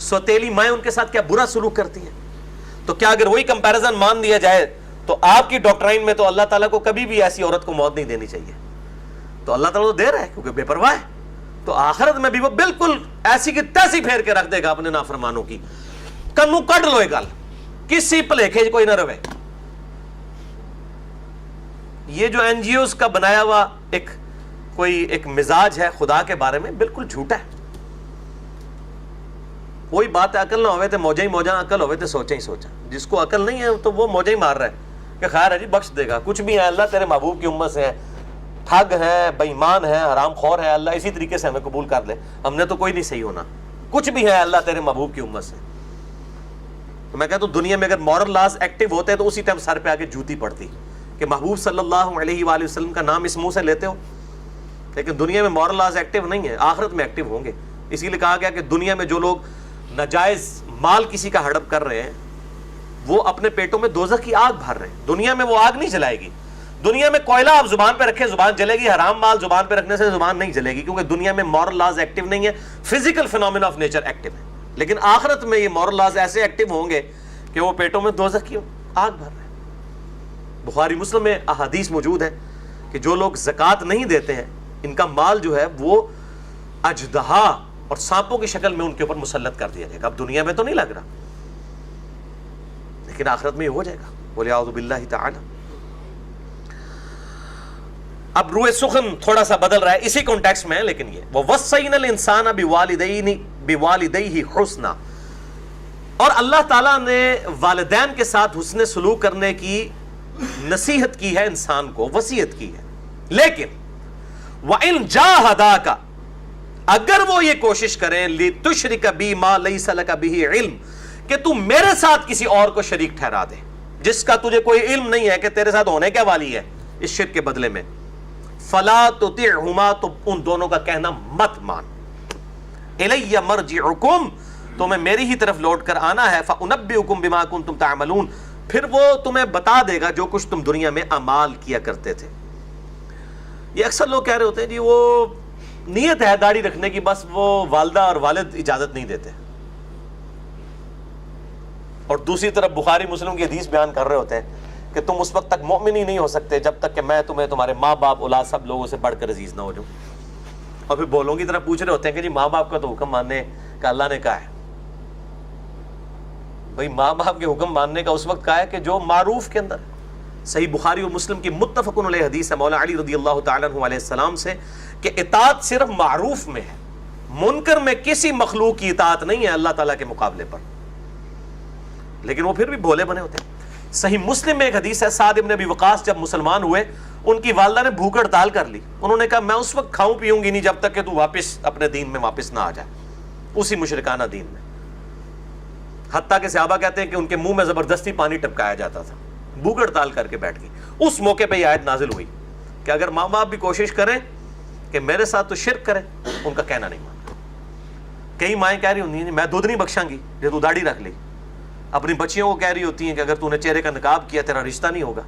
سوتیلی مائیں ان کے ساتھ کیا برا سلوک کرتی ہیں. تو کیا اگر وہی کمپیریزن مان دیا جائے تو آپ کی ڈاکٹرائن میں تو اللہ تعالیٰ کو کبھی بھی ایسی عورت کو موت نہیں دینی چاہیے؟ تو اللہ تعالیٰ تو دے رہا ہے کیونکہ بے پرواہ ہے. تو آخرت میں بھی وہ بالکل ایسی کی تیسی پھیر کے رکھ دے گا اپنے نافرمانوں کی. کنو کٹ لو گل، کسی پلیکھے کوئی نہ رہے. یہ جو این جی اوز کا بنایا ہوا ایک مزاج ہے خدا کے بارے میں، بالکل جھوٹا ہے. وہی بات ہے، عقل نہ ہوئے تو موجہ ہی موجہ، عقل ہوئے تو سوچا ہی سوچا. جس کو عقل نہیں ہے تو وہ موجہ ہی مار رہا ہے کہ خیر ہے جی بخش دے گا، کچھ بھی ہے اللہ تیرے محبوب کی امت سے ہے، ٹھگ ہے، بے ایمان ہے، حرام خور ہے، اللہ اسی طریقے سے ہمیں قبول کر لے، ہم نے تو کوئی نہیں صحیح ہونا، کچھ بھی ہے اللہ تیرے محبوب کی امت سے. تو میں کہتا ہوں دنیا میں اگر مورل لاز ایکٹیو ہوتے تو اسی ٹائم سر پہ آگے جوتی پڑتی کہ محبوب صلی اللہ علیہ وآلہ وسلم کا نام اس منہ سے لیتے ہو. لیکن دنیا میں مورل لاز ایکٹیو نہیں ہے، آخرت میں ایکٹیو ہوں گے. اسی لیے کہا گیا کہ دنیا میں جو لوگ ناجائز مال کسی کا ہڑپ کر رہے ہیں وہ اپنے پیٹوں میں دوزخ کی آگ بھر رہے ہیں. دنیا میں وہ آگ نہیں جلائے گی. دنیا میں کوئلہ آپ زبان پہ رکھیں زبان جلے گی، حرام مال زبان پہ رکھنے سے زبان نہیں جلے گی، کیونکہ دنیا میں مورل لاز ایکٹیو نہیں ہے، physical phenomena of nature active ہے. لیکن آخرت میں یہ مورل لاز ایسے ایکٹیو ہوں گے کہ وہ پیٹوں میں دوزخ کی آگ بھر رہے ہیں. بخاری مسلم میں احادیث موجود ہے کہ جو لوگ زکوٰۃ نہیں دیتے ہیں ان کا مال جو ہے وہ اژدہا اور سانپوں کی شکل میں ان کے اوپر مسلط کر دیا جائے گا. اب دنیا میں تو نہیں لگ رہا لیکن آخرت میں یہ ہو جائے گا. بولے اعوذ باللہ تعالی. اب روح سخن تھوڑا سا بدل رہا ہے اسی کانٹیکسٹ میں، لیکن یہ وَوَصَّيْنَا الْإِنسَانَ بِوَالِدَيْهِ حُسْنًا، اور اللہ تعالیٰ نے والدین کے ساتھ حسن سلوک کرنے کی نصیحت کی ہے، انسان کو وصیت کی ہے. لیکن وَإِن جَاهَدَاكَ، اگر وہ یہ کوشش کریں لِتُشْرِكَ بِي مَا لَيْسَ لَكَ بِهِ عِلْم، کہ تم میرے ساتھ کسی اور کو شریک ٹھہرا دے جس کا تجھے کوئی علم نہیں ہے کہ تیرے ساتھ ہونے کیا والی ہے اس شرک کے بدلے میں، فَلَا تُطِعْهُمَا، تو ان دونوں کا کہنا مت مان. إِلَيَّ مَرْجِعُكُمْ، تمہیں میری ہی طرف لوٹ کر آنا ہے. فَأُنَبِّئُكُمْ بِمَا كُنتُمْ تَعْمَلُونَ، پھر وہ تمہیں بتا دے گا جو کچھ تم دنیا میں اعمال کیا کرتے تھے. یہ اکثر لوگ کہہ رہے ہوتے ہیں جی وہ نیت ہے داڑھی رکھنے کی، بس وہ والدہ اور والد اجازت نہیں دیتے. اور دوسری طرف بخاری مسلم کی حدیث بیان کر رہے ہوتے ہیں کہ تم اس وقت تک مومن ہی نہیں ہو سکتے جب تک کہ میں تمہیں تمہارے ماں باپ اولاد سب لوگوں سے بڑھ کر عزیز نہ ہو جاؤں. اور پھر بولوں کی طرح پوچھ رہے ہوتے ہیں کہ جی ماں باپ کا تو حکم ماننے کا اللہ نے کہا ہے. بھائی ماں باپ کے حکم ماننے کا اس وقت کہا ہے کہ جو معروف کے اندر. صحیح بخاری و مسلم کی متفق علیہ حدیث ہے مولا علی رضی اللہ تعالیٰ عنہ علیہ السلام سے کہ اطاعت صرف معروف میں ہے, منکر میں کسی مخلوق کی اطاعت نہیں ہے اللہ تعالیٰ کے مقابلے پر. لیکن وہ پھر بھی بھولے بنے ہوتے ہیں. صحیح مسلم میں ایک حدیث ہے, سعد ابن ابی وقاص جب مسلمان ہوئے ان کی والدہ نے بھوک ہڑتال کر لی. انہوں نے کہا میں اس وقت کھاؤں پیوں گی نہیں جب تک کہ تو واپس اپنے دین میں واپس نہ آ جائے, اسی مشرکانہ دین میں. حتیٰ کہ صحابہ کہتے ہیں کہ ان کے منہ میں زبردستی پانی ٹپکایا جاتا تھا. بھوک ہڑتال کر کے بیٹھ گئی. اس موقع پہ یہ آیت نازل ہوئی کہ اگر ماں باپ بھی کوشش کریں کہ میرے ساتھ تو شرک کریں, ان کا کہنا نہیں مانتے. کئی مائیں کہہ رہی ہوتی ہیں میں دودھ نہیں بخشاں گی جو تو داڑھی رکھ لی. اپنی بچیوں کو کہہ رہی ہوتی ہیں کہ اگر تو نے چہرے کا نقاب کیا تیرا رشتہ نہیں ہوگا,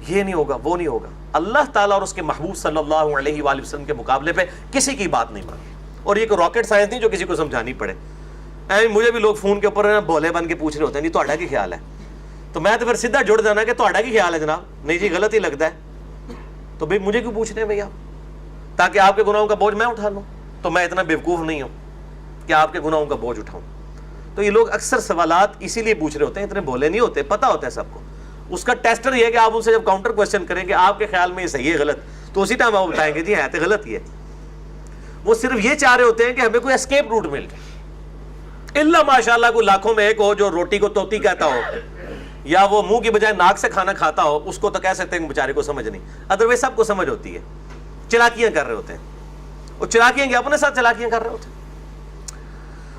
یہ نہیں ہوگا, وہ نہیں ہوگا. اللہ تعالیٰ اور اس کے محبوب صلی اللہ علیہ وآلہ وسلم کے مقابلے پہ کسی کی بات نہیں مانی. اور یہ کوئی راکٹ سائنس نہیں جو کسی کو سمجھانی پڑے. مجھے بھی لوگ فون کے اوپر بولے بن کے پوچھ رہے ہوتے ہیں جی تہاڈا کی خیال ہے, تو میں تو پھر سیدھا جڑ جانا کہ تہاڈا کی خیال ہے جناب, نہیں جی غلط ہی لگتا ہے. تو بھائی مجھے کیوں پوچھ رہے ہیں بھائی آپ, تاکہ آپ کے گناہوں کا بوجھ میں اٹھا لوں. تو میں اتنا بیوقوف نہیں ہوں کہ آپ کے گناہوں کا بوجھ اٹھاؤں. تو یہ لوگ اکثر سوالات اسی لیے پوچھ رہے ہوتے ہیں, اتنے بھولے نہیں ہوتے, پتہ ہوتا ہے سب کو. اس کا ٹیسٹر یہ ہے کہ آپ ان سے جب کاؤنٹر کوشچن کریں کہ آپ کے خیال میں یہ صحیح ہے غلط, تو اسی ٹائم آپ بتائیں گے جی ہے تو غلط ہی ہے. وہ صرف یہ چاہ رہے ہوتے ہیں کہ ہمیں کوئی اسکیپ روٹ مل جائے. اللہ ماشاءاللہ کوئی لاکھوں میں ایک ہو جو روٹی کو توتی کہتا ہو یا وہ منہ کی بجائے ناک سے کھانا کھاتا ہو, اس کو تو کہہ سکتے ہیں بیچارے کو سمجھ نہیں. ادروائز سب کو سمجھ ہوتی ہے. چلاکیاں کر رہے ہوتے ہیں, وہ چلاکیاں کہ اپنے ساتھ چلاکیاں کر رہے ہوتے ہیں.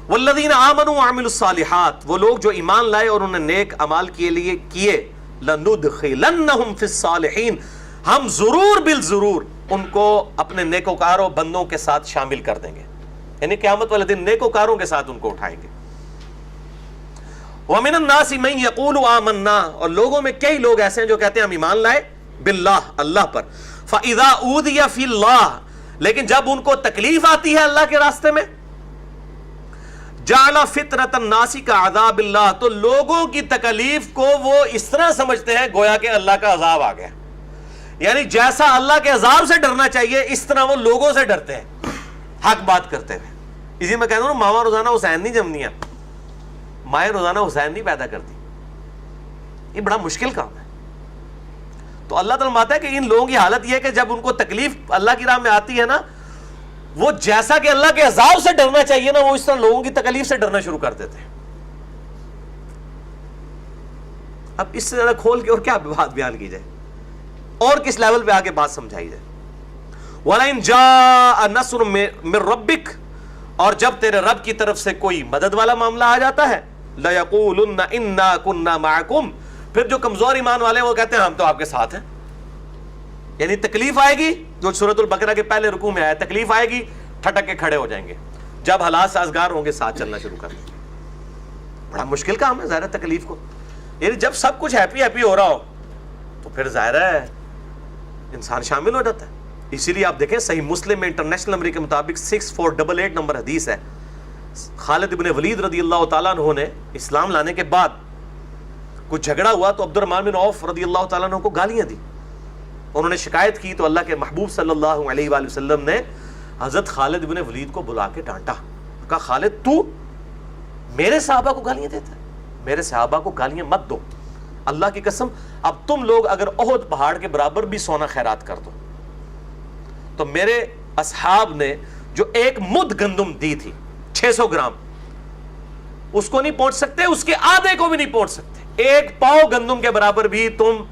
والذین آمنوا وعملوا الصالحات, وہ لوگ جو ایمان لائے اور انہوں نے نیک اعمال کے لیے کیے, لندخلنہم فی الصالحین, ہم ضرور بالضرور ان کو اپنے نیکوکاروں بندوں کے ساتھ شامل کر دیں گے. یعنی قیامت والے دن نیکوکاروں کے ساتھ ان کو اٹھائیں گے. وَمِنَ النَّاسِ مَن يَقُولُ آمَنَّا, اور لوگوں میں کئی لوگ ایسے ہیں جو کہتے ہیں ہم ایمان لائے باللہ, اللہ پر. فَإِذَا أُوذِيَ فِي اللَّهِ, لیکن جب ان کو تکلیف آتی ہے اللہ کے راستے میں, جعل فطرت الناس کعذاب اللہ, تو لوگوں کی تکلیف کو وہ اس طرح سمجھتے ہیں گویا کہ اللہ کا عذاب آ گیا. یعنی جیسا اللہ کے عذاب سے ڈرنا چاہیے اس طرح وہ لوگوں سے ڈرتے ہیں حق بات کرتے ہوئے. اسی میں کہتا ہوں ماما روزانہ حسین نہیں جمنیاں, مائیں روزانہ حسین نہیں پیدا کرتی. یہ بڑا مشکل کام ہے. تو اللہ تعالیٰ ماتا ہے کہ ان لوگوں کی حالت یہ ہے کہ جب ان کو تکلیف اللہ کی راہ میں آتی ہے نا, وہ جیسا کہ اللہ کے عذاب سے ڈرنا چاہیے نا, وہ اس طرح لوگوں کی تکلیف سے ڈرنا شروع کر دیتے ہیں. اب اس سے زیادہ کھول کے اور کیا بات بیان کی جائے, اور کس لیول پہ آگے بات سمجھائی جائے. وَلَئِن جَاءَ نَصْرٌ مِّن رَبِّكَ, اور جب تیرے رب کی طرف سے کوئی مدد والا معاملہ آ جاتا ہے, لَيَقُولُنَّ إِنَّا كُنَّا مَعَكُمْ, پھر جو کمزور ایمان والے ہیں وہ کہتے ہیں ہم تو آپ کے ساتھ ہیں. یعنی تکلیف آئے گی, جو سورۃ البقرہ کے پہلے رکوع میں آیا, تکلیف آئے گی ٹھٹک کے کھڑے ہو جائیں گے. جب حالات سازگار ہوں گے ساتھ چلنا شروع کر دیں گے. بڑا مشکل کام ہے ظاہر تکلیف کو. یعنی جب سب کچھ ہیپی ہیپی ہو رہا ہو تو پھر ظاہر ہے انسان شامل ہو جاتا ہے. اسی لیے آپ دیکھیں صحیح مسلم میں انٹرنیشنل نمبر کے مطابق 6488 نمبر حدیث ہے, خالد ابن ولید رضی اللہ تعالیٰ عنہ نے اسلام لانے کے بعد کچھ جھگڑا ہوا تو عبد الرحمن بن عوف رضی اللہ تعالیٰ عنہ کو گالیاں دی. انہوں نے شکایت کی تو اللہ کے محبوب صلی اللہ علیہ وآلہ وسلم نے حضرت خالد بن ولید کو بلا کے ڈانٹا. کہا خالد تو میرے صحابہ کو گالیاں دیتا ہے, میرے صحابہ کو گالیاں مت دو. اللہ کی قسم اب تم لوگ اگر احد پہاڑ کے برابر بھی سونا خیرات کر دو تو میرے اصحاب نے جو ایک مد گندم دی تھی 600 گرام, اس کو نہیں پہنچ سکتے, اس کے آدھے کو بھی نہیں پہنچ سکتے. ایک پاؤ گندم کے برابر بھی تم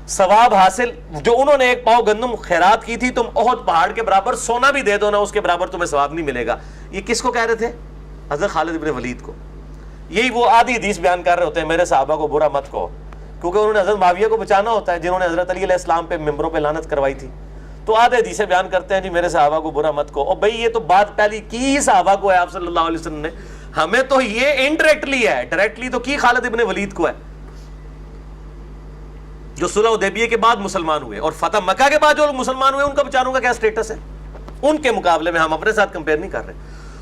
ثواب حاصل, جو انہوں نے ایک پاؤ گندم خیرات کی تھی, تم احد پہاڑ کے برابر سونا بھی دے دو نا, اس کے برابر تمہیں ثواب نہیں ملے گا. یہ کس کو کہہ رہے تھے؟ حضرت خالد بن ولید کو. یہی وہ آدھی حدیث بیان کر رہے ہوتے ہیں میرے صحابہ کو برا مت کہو, کیونکہ انہوں نے حضرت معاویہ کو بچانا ہوتا ہے جنہوں نے حضرت علی علیہ السلام پہ ممبروں پہ لعنت کروائی تھی. تو آدھے حدیثیں بیان کرتے ہیں جی میرے صحابہ کو برا مت کہو. اور بھائی یہ تو بات پہلی کی ہی صحابہ کو ہے آپ صلی اللہ علیہ وسلم نے, ہمیں تو یہ انڈائریکٹلی ہے, ڈائریکٹلی تو کی خالد ابن ولید کو ہے جو صلح حدیبیہ کے بعد مسلمان ہوئے, اور فتح مکہ کے بعد جو لوگ مسلمان ہوئے ان کا بیچاروں کا کیا سٹیٹس ہے ان کے مقابلے میں. ہم اپنے ساتھ کمپیئر نہیں کر رہے.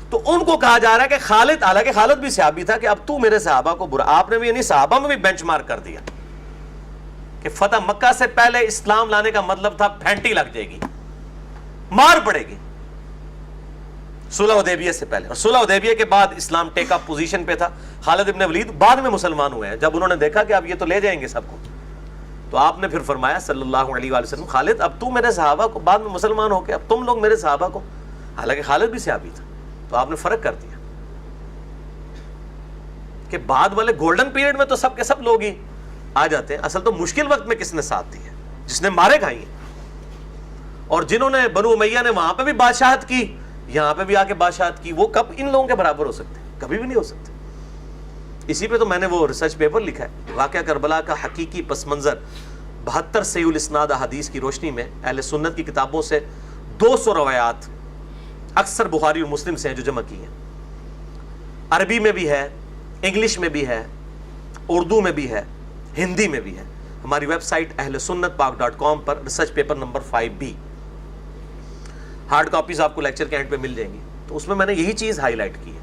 تو ان کو کہا جا رہا ہے کہ خالد, حالانکہ خالد بھی صحابی تھا, کہ اب تو میرے صحابہ کو برا, آپ نے بھی یعنی صحابہ میں بھی بینچ مارک کر دیا کہ فتح مکہ سے پہلے اسلام لانے کا مطلب تھا پھینٹی لگ جائے گی, مار پڑے گی. صلح حدیبیہ سے پہلے، اور صلح حدیبیہ کے بعد اسلام ٹیک اپ پوزیشن پہ تھا. خالد ابن ولید بعد میں مسلمان ہوئے ہیں. جب انہوں نے دیکھا کہ اب یہ تو لے جائیں گے سب کو، تو آپ نے پھر فرمایا صلی اللہ علیہ وآلہ وسلم، خالد اب تو میرے صحابہ کو، بعد میں مسلمان ہو کے اب تم لوگ میرے صحابہ کو، حالانکہ خالد بھی صحابی تھا، تو آپ نے فرق کر دیا کہ بعد والے گولڈن پیریڈ میں تو سب کے سب لوگ ہی آ جاتے ہیں، اصل تو مشکل وقت میں کس نے ساتھ دیا؟ جس نے مارے کھائی ہیں. اور جنہوں نے بنو امیہ نے وہاں پہ بھی بادشاہت کی، یہاں پہ بھی آ کے بادشاہت کی، وہ کب ان لوگوں کے برابر ہو سکتے ہیں؟ کبھی بھی نہیں ہو سکتے. اسی پہ تو میں نے وہ ریسرچ پیپر لکھا ہے، واقعہ کربلا کا حقیقی پس منظر 72 صحیح الاسناد احادیث کی روشنی میں اہل سنت کی کتابوں سے 200 روایات اکثر بخاری اور مسلم سے ہیں جو جمع کی ہیں. عربی میں بھی ہے، انگلش میں بھی ہے، اردو میں بھی ہے، ہندی میں بھی ہے. ہماری ویب سائٹ اہل سنت پاک.com پر research paper number 5B، hard copies آپ کو لیکچر کے اینڈ پہ مل جائیں گی. تو اس میں میں نے یہی چیز ہائی لائٹ کی ہے.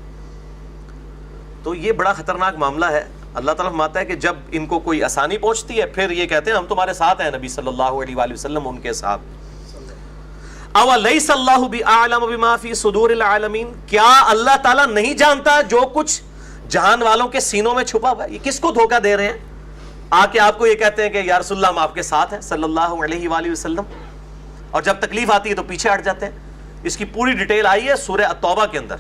تو یہ بڑا خطرناک معاملہ ہے. اللہ تعالیٰ فرماتا ہے کہ جب ان کو کوئی آسانی پہنچتی ہے پھر یہ کہتے ہیں ہم تمہارے ساتھ ہیں. نبی صلی اللہ علیہ وآلہ وسلم ان کے ساتھ. اَوَلَيْسَ اللَّهُ بِأَعْلَمَ بِمَا فِي صُدُورِ الْعَالَمِينَ، کیا اللہ تعالیٰ نہیں جانتا جو کچھ جہان والوں کے سینوں میں چھپا ہوا ہے؟ یہ کس کو دھوکہ دے رہے ہیں؟ آ کے آپ کو یہ کہتے ہیں کہ یا رسول اللہ ہم آپ کے ساتھ ہیں صلی اللہ علیہ وآلہ وسلم، اور جب تکلیف آتی ہے تو پیچھے ہٹ جاتے ہیں. اس کی پوری ڈیٹیل آئی ہے سورہ التوبہ کے اندر،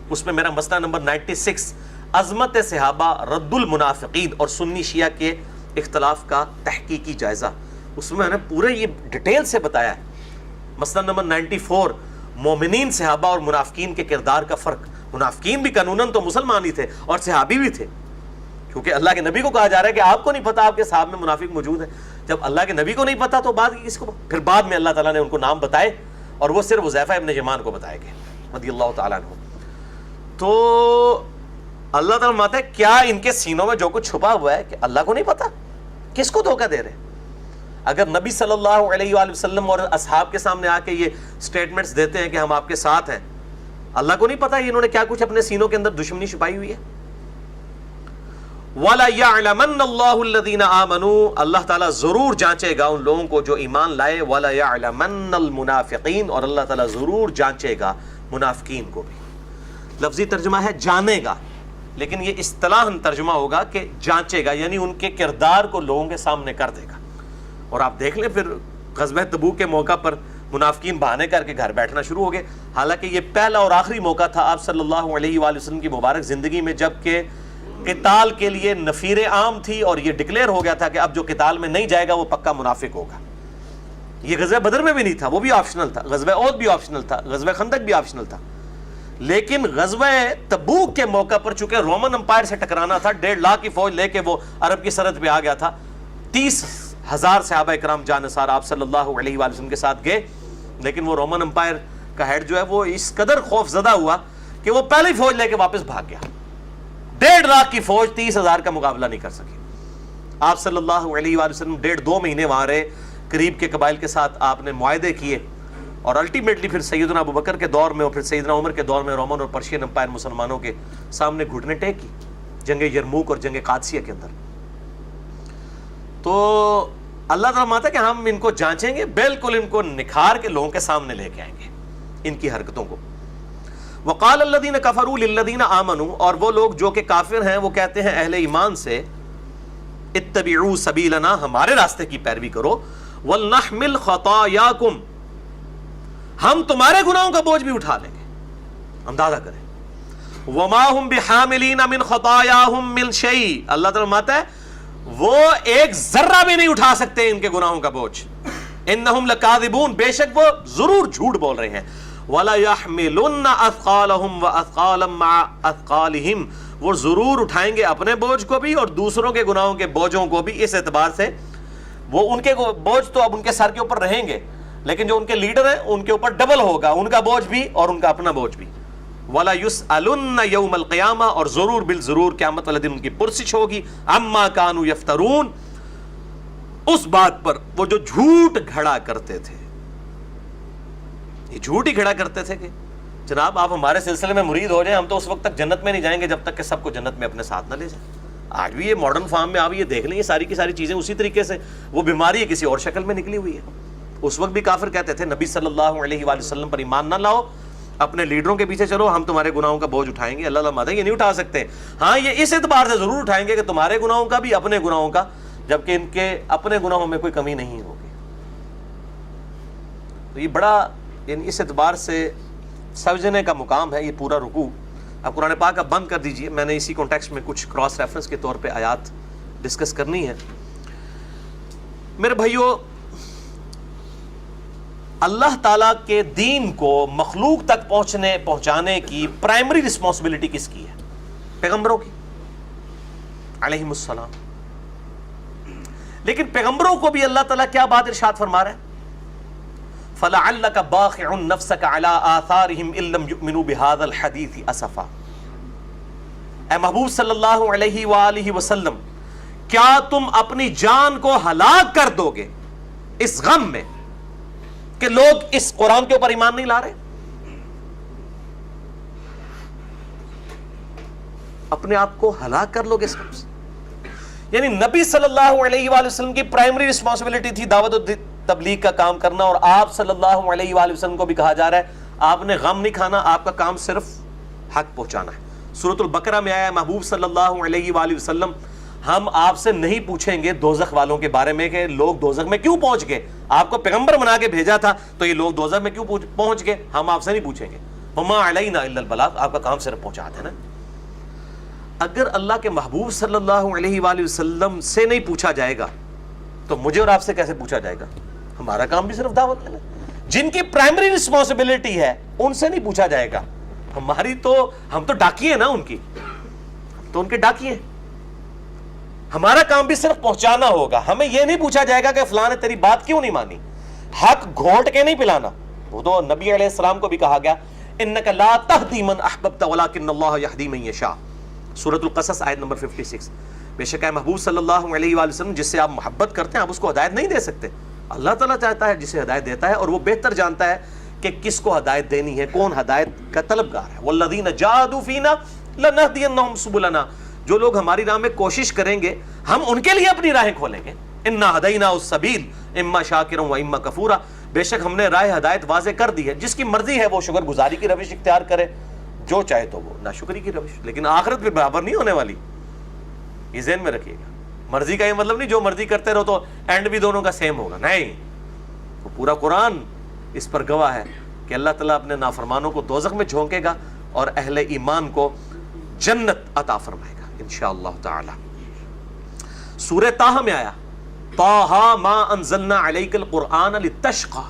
اس میں میرا مسئلہ نمبر 96 عظمت صحابہ، رد المنافقین اور سنی شیعہ کے اختلاف کا تحقیقی جائزہ، اس میں نے پورے یہ ڈیٹیل سے بتایا ہے. مسئلہ نمبر 94 مومنین صحابہ اور منافقین کے کردار کا فرق. منافقین بھی قانوناً تو مسلمان ہی تھے اور صحابی بھی تھے، کیونکہ اللہ کے نبی کو کہا جا رہا ہے کہ آپ کو نہیں پتا آپ کے صحابہ میں منافق موجود ہیں. جب اللہ کے نبی کو نہیں پتا تو بعد کس کو؟ پھر بعد میں اللہ تعالیٰ نے ان کو نام بتائے، اور وہ صرف حذیفہ ابن یمان کو بتائے گئے رضی اللہ تعالیٰ عنہ. تو اللہ تعالیٰ فرماتا ہے کیا ان کے سینوں میں جو کچھ چھپا ہوا ہے کہ اللہ کو نہیں پتا؟ کس کو دھوکہ دے رہے ہیں؟ اگر نبی صلی اللہ علیہ وآلہ وسلم اور اصحاب کے سامنے آ کے یہ سٹیٹمنٹس دیتے ہیں کہ ہم آپ کے ساتھ ہیں، اللہ کو نہیں پتا انہوں نے کیا کچھ اپنے سینوں کے اندر دشمنی چھپائی ہوئی ہے؟ وَلَا يَعْلَمَنَّ اللَّهُ الَّذِينَ آمَنُوا، اللہ تعالیٰ ضرور جانچے گا ان لوگوں کو جو ایمان لائے. وَلَا يَعْلَمَنَّ الْمُنَافِقِينَ، اور اللہ تعالیٰ ضرور جانچے گا منافقین کو بھی. لفظی ترجمہ ہے جانے گا، لیکن یہ اصطلاحاً ترجمہ ہوگا کہ جانچے گا، یعنی ان کے کردار کو لوگوں کے سامنے کر دے گا. اور آپ دیکھ لیں پھر غزوہ تبوک کے موقع پر منافقین بہانے کر کے گھر بیٹھنا شروع ہو گئے، حالانکہ یہ پہلا اور آخری موقع تھا آپ صلی اللہ علیہ وآلہ وسلم کی مبارک زندگی میں جب کہ قتال کے لیے نفیر عام تھی، اور یہ ڈکلیئر ہو گیا تھا کہ اب جو قتال میں نہیں جائے گا وہ پکا منافق ہوگا. یہ غزوہ بدر میں بھی نہیں تھا، وہ بھی آپشنل تھا. غزوہ احد بھی آپشنل تھا، غزوہ خندق بھی آپشنل تھا. لیکن غزوہ تبوک کے موقع پر چونکہ رومن امپائر سے ٹکرانا تھا، 1.5 لاکھ کی فوج لے کے وہ عرب کی سرحد پہ آ گیا تھا. 30,000 صحابہ اکرام جانثار آپ صلی اللہ علیہ وآلہ وسلم کے ساتھ گئے، لیکن وہ رومن امپائر کا ہیڈ جو ہے وہ اس قدر خوف زدہ ہوا کہ وہ پہلی فوج لے کے واپس بھاگ گیا. 1.5 لاکھ کی فوج 30,000 کا مقابلہ نہیں کر سکی. آپ صلی اللہ علیہ وآلہ وسلم 1.5-2 مہینے وہاں رہے، قریب کے قبائل کے ساتھ آپ نے معاہدے کیے، اور الٹیمیٹلی پھر سیدنا ابو بکر کے دور میں اور پھر سیدنا عمر کے دور میں رومن اور پرشین امپائر مسلمانوں کے سامنے گھٹنے ٹیک کی جنگ یرموک اور جنگ قادسیہ کے اندر. تو اللہ تعالیٰ مانتا ہے کہ ہم ان کو جانچیں گے، بالکل ان کو نکھار کے لوگوں کے سامنے لے کے آئیں گے ان کی حرکتوں کو. وقال الذین کفروا للذین آمنوا، اور وہ لوگ جو کہ کافر ہیں وہ کہتے ہیں اہل ایمان سے اتبعوا سبیلنا، ہمارے راستے کی پیروی کرو، ولنحمل خطایاکم، ہم تمہارے گناہوں کا بوجھ بھی اٹھا لیں گے. اندازہ کریں، وما هم بحاملین من خطایاہم من شیء، اللہ تعالیٰ فرماتا ہے وہ ایک ذرہ بھی نہیں اٹھا سکتے ان کے گناہوں کا بوجھ. انہم لکاذبون، بے شک وہ ضرور جھوٹ بول رہے ہیں. وَلَا يَحْمِلُنَّ أَثْقَالَهُمْ وَأَثْقَالًا مَعَ أَثْقَالِهِمْ، وہ ضرور اٹھائیں گے اپنے بوجھ کو بھی اور دوسروں کے گناہوں کے بوجھوں کو بھی. اس اعتبار سے وہ ان کے بوجھ تو اب ان کے سر کے اوپر رہیں گے، لیکن جو ان کے لیڈر ہیں ان کے اوپر ڈبل ہوگا، ان کا بوجھ بھی اور ان کا اپنا بوجھ بھی. وَلَا يُسْأَلُنَّ يَوْمَ الْقِيَامَةِ، اور ضرور بالضرور قیامت والے دن ان کی پرسش ہوگی. عَمَّا كَانُوا يَفْتَرُونَ، اس بات پر وہ جو جھوٹ گھڑا کرتے تھے. یہ جھوٹ ہی کھڑا کرتے تھے کہ جناب آپ ہمارے سلسلے میں مرید ہو جائیں، ہم تو اس وقت تک جنت میں نہیں جائیں گے جب تک کہ سب کو جنت میں اپنے ساتھ نہ لے جائیں. آج بھی یہ ماڈرن فارم میں آپ یہ دیکھ لیں، یہ ساری کی ساری چیزیں اسی طریقے سے وہ بیماری ہے کسی اور شکل میں نکلی ہوئی ہے. اس وقت بھی کافر کہتے تھے نبی صلی اللہ علیہ وآلہ وسلم پر ایمان نہ لاؤ، اپنے لیڈروں کے پیچھے چلو، ہم تمہارے گناہوں کا بوجھ اٹھائیں گے، اللہ اللہ یہ نہیں اٹھا سکتے. ہاں یہ اس اعتبار سے ضرور اٹھائیں گے کہ تمہارے گناہوں کا بھی، اپنے گناہوں کا، جبکہ ان کے اپنے گناہوں میں کوئی کمی نہیں ہوگی. تو یہ بڑا اس اعتبار سے سمجھنے کا مقام ہے یہ پورا رکوع. اب قرآن پاک اب بند کر دیجئے، میں نے اسی کانٹیکسٹ میں کچھ کراس ریفرنس کے طور پہ آیات ڈسکس کرنی ہے. میرے بھائیو، اللہ تعالیٰ کے دین کو مخلوق تک پہنچانے کی پرائمری رسپانسبلٹی کس کی ہے؟ پیغمبروں کی علیہم السلام. لیکن پیغمبروں کو بھی اللہ تعالیٰ کیا بات ارشاد فرما رہے ہیں؟ فَلَعَلَّكَ بَاخِعٌ نَفْسَكَ عَلَىٰ آثَارِهِمْ إِن لَّمْ يُؤْمِنُوا بِهَٰذَا الْحَدِيثِ أَسَفًا. اے محبوب صلی اللہ علیہ وآلہ وسلم، کیا تم اپنی جان کو ہلاک کر دو گے اس غم میں کہ لوگ اس قرآن کے اوپر ایمان نہیں لا رہے؟ اپنے آپ کو ہلاک کر لو گے اس غم سے. یعنی نبی صلی اللہ علیہ وآلہ وسلم کی پرائمری رسپانسبلٹی تھی دعوت و تبلیغ کا کام کرنا، اور آپ صلی اللہ علیہ وآلہ وسلم کو بھی کہا جا رہا ہے آپ نے غم نہیں کھانا، آپ کا کام صرف حق پہنچانا ہے. سورۃ البقرہ میں آیا ہے محبوب صلی اللہ علیہ وآلہ وسلم ہم آپ سے نہیں پوچھیں گے دوزخ والوں کے بارے میں کہ لوگ دوزخ میں کیوں پہنچ گئے، آپ کو پیغمبر بنا کے بھیجا تھا تو یہ لوگ دوزخ میں کیوں پہنچ گئے، ہم آپ سے نہیں پوچھیں گے. وما علینا الا البلاغ، آپ کا کام صرف پہنچا دینا. اگر اللہ کے محبوب صلی اللہ علیہ وآلہ وسلم سے نہیں پوچھا جائے گا تو مجھے اور آپ سے کیسے پوچھا جائے گا؟ ہمارا کام بھی صرف دعوت دینا. جن کی پرائمری رسپانسبلٹی ہے ان سے نہیں پوچھا جائے گا. ہماری تو ہم تو ڈاکی ہیں نا، ان کی تو ان کے ڈاکی ہیں. ہمارا کام بھی صرف پہنچانا ہوگا. ہمیں یہ نہیں پوچھا جائے گا کہ فلاں نے تیری بات کیوں نہیں مانی. حق گھونٹ کے نہیں پلانا. وہ تو نبی علیہ السلام کو بھی کہا گیا انک لا تہدی من احببت ولکن اللہ یہدی من یشاء، سورۃ القصص آیت نمبر 56. بے شک اے محبوب صلی اللہ علیہ وآلہ وسلم جس سے آپ محبت کرتے ہیں آپ اس کو ہدایت نہیں دے سکتے. اللہ تعالیٰ چاہتا ہے جسے ہدایت دیتا ہے، اور وہ بہتر جانتا ہے کہ کس کو ہدایت دینی ہے، کون ہدایت کا طلبگار ہے. والذین جاہدوا فینا لنہدینہم سبلنا، جو لوگ ہماری راہ میں کوشش کریں گے ہم ان کے لیے اپنی راہیں کھولیں گے. انا ہدیناہ السبیل اما شاکرا و اما کفورا، بے شک ہم نے راہ ہدایت واضح کر دی ہے. جس کی مرضی ہے وہ شکر گزاری کی روش اختیار کرے، جو چاہے تو وہ ناشکری کی روش. لیکن آخرت بھی برابر نہیں ہونے والی، یہ ذہن میں رکھیے گا. مرضی کا یہ مطلب نہیں جو مرضی کرتے رہو تو اینڈ بھی دونوں کا سیم ہوگا، نہیں. وہ پورا قرآن اس پر گواہ ہے کہ اللہ تعالیٰ اپنے نافرمانوں کو دوزخ میں جھونکے گا اور اہل ایمان کو جنت عطا فرمائے گا انشاءاللہ تعالی. سورہ طٰ میں آیا طٰ ما انزلنا علیک القرآن لتشقی،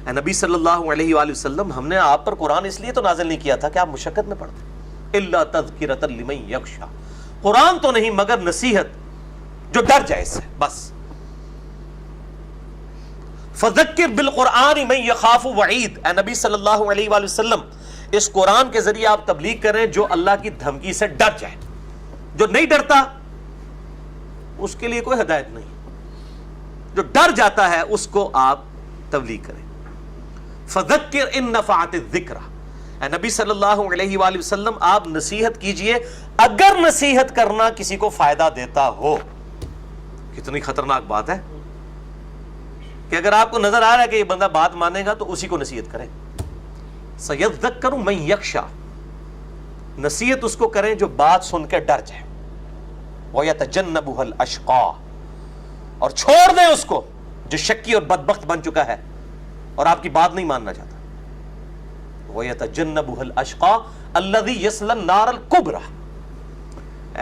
اے نبی صلی اللہ علیہ وآلہ وسلم ہم نے آپ پر قرآن اس لیے تو نازل نہیں کیا تھا کہ آپ مشقت میں پڑھتے. الا تذکرۃ لمن یخشی، قرآن تو نہیں مگر نصیحت جو ڈر جائے سے بس. فذکر بالقرآن من یخاف وعید، اے نبی صلی اللہ علیہ وآلہ وسلم اس قرآن کے ذریعے آپ تبلیغ کریں جو اللہ کی دھمکی سے ڈر جائے. جو نہیں ڈرتا اس کے لیے کوئی ہدایت نہیں، جو ڈر جاتا ہے اس کو آپ تبلیغ کریں. فذکر ان نفعت الذکرہ، اے نبی صلی اللہ علیہ وآلہ وسلم آپ نصیحت کیجئے اگر نصیحت کرنا کسی کو فائدہ دیتا ہو. کتنی خطرناک بات ہے کہ اگر آپ کو نظر آ رہا ہے کہ یہ بندہ بات مانے گا تو اسی کو نصیحت کریں. سیذکر من یخشی، نصیحت اس کو کریں جو بات سن کے ڈر جائے. ویتجنبها الاشقی، اور چھوڑ دیں اس کو جو شکی اور بدبخت بن چکا ہے اور آپ کی بات نہیں ماننا چاہتا. وَيَتَجَنَّبُهَا الْأَشْقَى الَّذِي يَصْلَى النَّارَ الْكُبْرَى،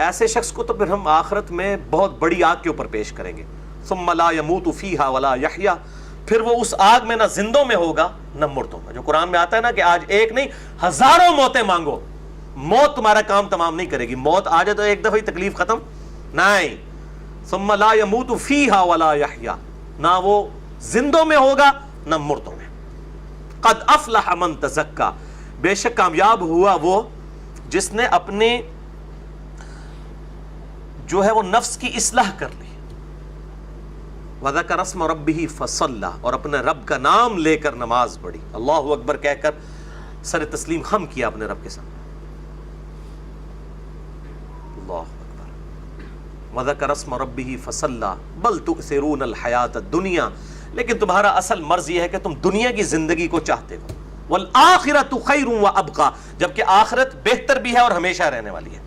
ایسے شخص کو تو پھر ہم آخرت میں بہت بڑی آگ کے اوپر پیش کریں گے. ثُمَّ لَا يَمُوتُ فِيهَا وَلَا يَحْيَا، پھر وہ اس آگ میں نہ زندوں میں ہوگا نہ مردوں میں. جو قرآن میں آتا ہے نا کہ آج ایک نہیں ہزاروں موتیں مانگو، موت تمہارا کام تمام نہیں کرے گی. موت آ جائے تو ایک دفعہ ہی تکلیف ختم نہیں. ثُمَّ لَا يَمُوتُ فِيهَا وَلَا يَحْيَا، نہ وہ زندوں میں ہوگا نہ مردوں میں. قد افلح من تزکا، بے شک کامیاب ہوا وہ جس نے اپنے جو ہے وہ نفس کی اصلاح کر لی. وذکر اسم ربہ فصلی، اور اپنے رب کا نام لے کر نماز پڑھی. اللہ اکبر کہہ کر سر تسلیم خم کیا اپنے رب کے سامنے. اللہ اکبر. وذکر اسم ربہ فصلی بل تؤثرون الحیات الدنیا، لیکن تمہارا اصل مرض یہ ہے کہ تم دنیا کی زندگی کو چاہتے ہو. والآخرۃ خیر وابقی، جبکہ آخرت بہتر بھی ہے اور ہمیشہ رہنے والی ہے۔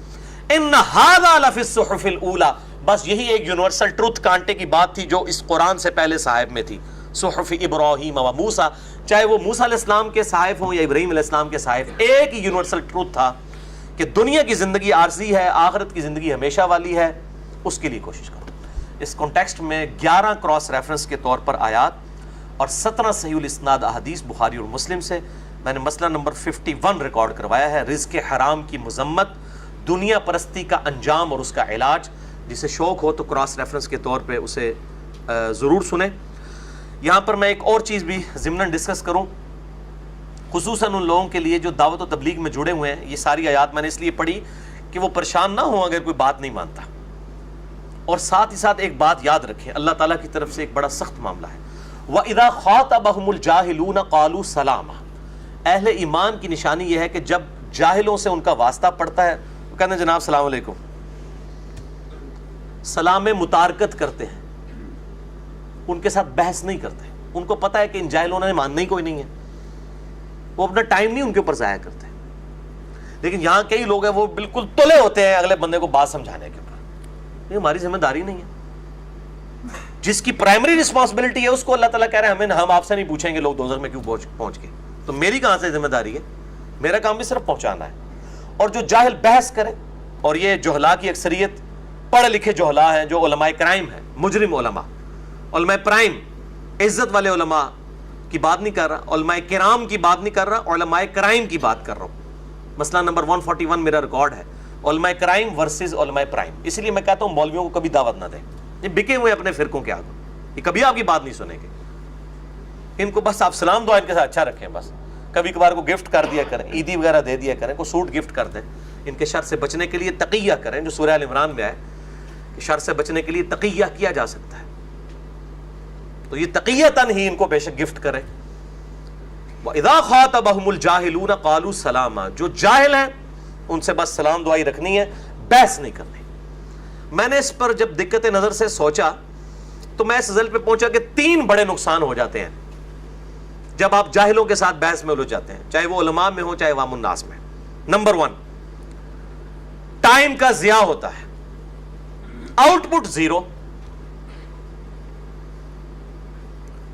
ان ھذا لفی الصحف الاولی، بس یہی ایک یونیورسل ٹروتھ کانٹے کی بات تھی جو اس قرآن سے پہلے صحائف میں تھی، صحف ابراہیم و موسیٰ، چاہے وہ موسیٰ علیہ السلام کے صحائف ہوں یا ابراہیم علیہ السلام کے صحائف، ایک ہی یونیورسل ٹروتھ تھا کہ دنیا کی زندگی عارضی ہے، آخرت کی زندگی ہمیشہ والی ہے، اس کے لیے کوشش کرو۔ اس کانٹیکسٹ میں 11 کراس ریفرنس کے طور پر آیات اور 17 صحیح الاسناد احادیث بخاری اور مسلم سے میں نے مسئلہ نمبر 51 ریکارڈ کروایا ہے، رزق حرام کی مذمت، دنیا پرستی کا انجام اور اس کا علاج۔ جسے شوق ہو تو کراس ریفرنس کے طور پہ اسے ضرور سنیں۔ یہاں پر میں ایک اور چیز بھی ضمناً ڈسکس کروں، خصوصاً ان لوگوں کے لیے جو دعوت و تبلیغ میں جڑے ہوئے ہیں۔ یہ ساری آیات میں نے اس لیے پڑھی کہ وہ پریشان نہ ہوں اگر کوئی بات نہیں مانتا، اور ساتھ ہی ساتھ ایک بات یاد رکھیں، اللہ تعالیٰ کی طرف سے ایک بڑا سخت معاملہ ہے۔ وَإِذَا خَاطَبَهُمُ الْجَاهِلُونَ قَالُوا سَلَامًا، اہل ایمان کی نشانی یہ ہے کہ جب جاہلوں سے ان کا واسطہ پڑتا ہے وہ کہتے ہیں جناب السلام علیکم، سلام میں متارکت کرتے ہیں، ان کے ساتھ بحث نہیں کرتے، ان کو پتہ ہے کہ ان جاہلوں نے ماننا ہی کوئی نہیں ہے، وہ اپنا ٹائم نہیں ان کے اوپر ضائع کرتے۔ لیکن یہاں کئی لوگ ہیں وہ بالکل تلے ہوتے ہیں اگلے بندے کو بات سمجھانے کے اوپر، یہ ہماری ذمہ داری نہیں ہے۔ جس کی پرائمری رسپانسبلٹی ہے اس کو اللہ تعالیٰ کہہ رہے ہیں ہم آپ سے نہیں پوچھیں گے لوگ دوزخ میں کیوں پہنچ گئے، تو میری کہاں سے ذمہ داری ہے؟ میرا کام بھی صرف پہنچانا ہے۔ اور جو جاہل بحث کرے، اور یہ جہلا کی اکثریت پڑھے لکھے جہلا ہیں جو علماء کرائم ہیں، مجرم علماء، علماء پرائم، عزت والے علماء کی بات نہیں کر رہا، علماء کرام کی بات نہیں کر رہا، علماء کرائم کی بات کر رہا ہوں۔ مسئلہ نمبر 141 میرا ریکارڈ ہے، علماء کرائم ورسز علماء پرائم۔ اس لیے میں کہتا ہوں مولویوں کو کبھی دعوت نہ دیں، یہ بکے ہوئے اپنے فرقوں کے آگے، یہ کبھی آپ کی بات نہیں سنیں گے۔ ان کو بس آپ سلام دعا ان کے ساتھ اچھا رکھیں، بس کبھی کبھار کو گفٹ کر دیا کریں، عیدی وغیرہ دے دیا کریں، کو سوٹ گفٹ کر دیں، ان کے شر سے بچنے کے لیے تقیہ کریں، جو سورہ ال عمران میں آئے کہ شر سے بچنے کے لیے تقیہ کیا جا سکتا ہے، تو یہ تقیتاً ہی ان کو بے شک گفٹ کریں۔ وَإِذَا خَاطَبَهُمُ الْجَاهِلُونَ قَالُوا سَلَامًا، جو جاہل ہیں ان سے بس سلام دعائی رکھنی ہے، بحث نہیں کرنی۔ میں نے اس پر جب دقت نظر سے سوچا تو میں اس رزلٹ پہ پہنچا کہ 3 بڑے نقصان ہو جاتے ہیں جب آپ جاہلوں کے ساتھ بحث میں الجھ جاتے ہیں، چاہے وہ علماء میں ہو چاہے عوام الناس میں۔ نمبر 1، ٹائم کا ضیاع ہوتا ہے، آؤٹ پٹ زیرو۔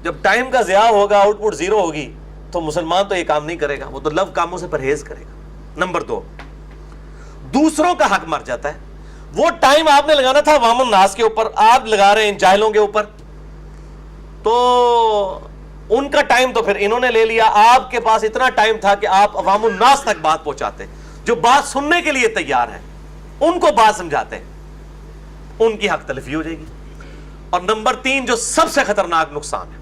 جب ٹائم کا ضیاع ہوگا، آؤٹ پٹ زیرو ہوگی، تو مسلمان تو یہ کام نہیں کرے گا، وہ تو لو کاموں سے پرہیز کرے گا۔ نمبر 2، دوسروں کا حق مر جاتا ہے۔ وہ ٹائم آپ نے لگانا تھا عوام الناس کے اوپر، آپ لگا رہے ہیں ان جاہلوں کے اوپر، تو ان کا ٹائم تو پھر انہوں نے لے لیا۔ آپ کے پاس اتنا ٹائم تھا کہ آپ عوام الناس تک بات پہنچاتے، جو بات سننے کے لیے تیار ہیں ان کو بات سمجھاتے، ان کی حق تلفی ہو جائے گی۔ اور نمبر 3 جو سب سے خطرناک نقصان ہے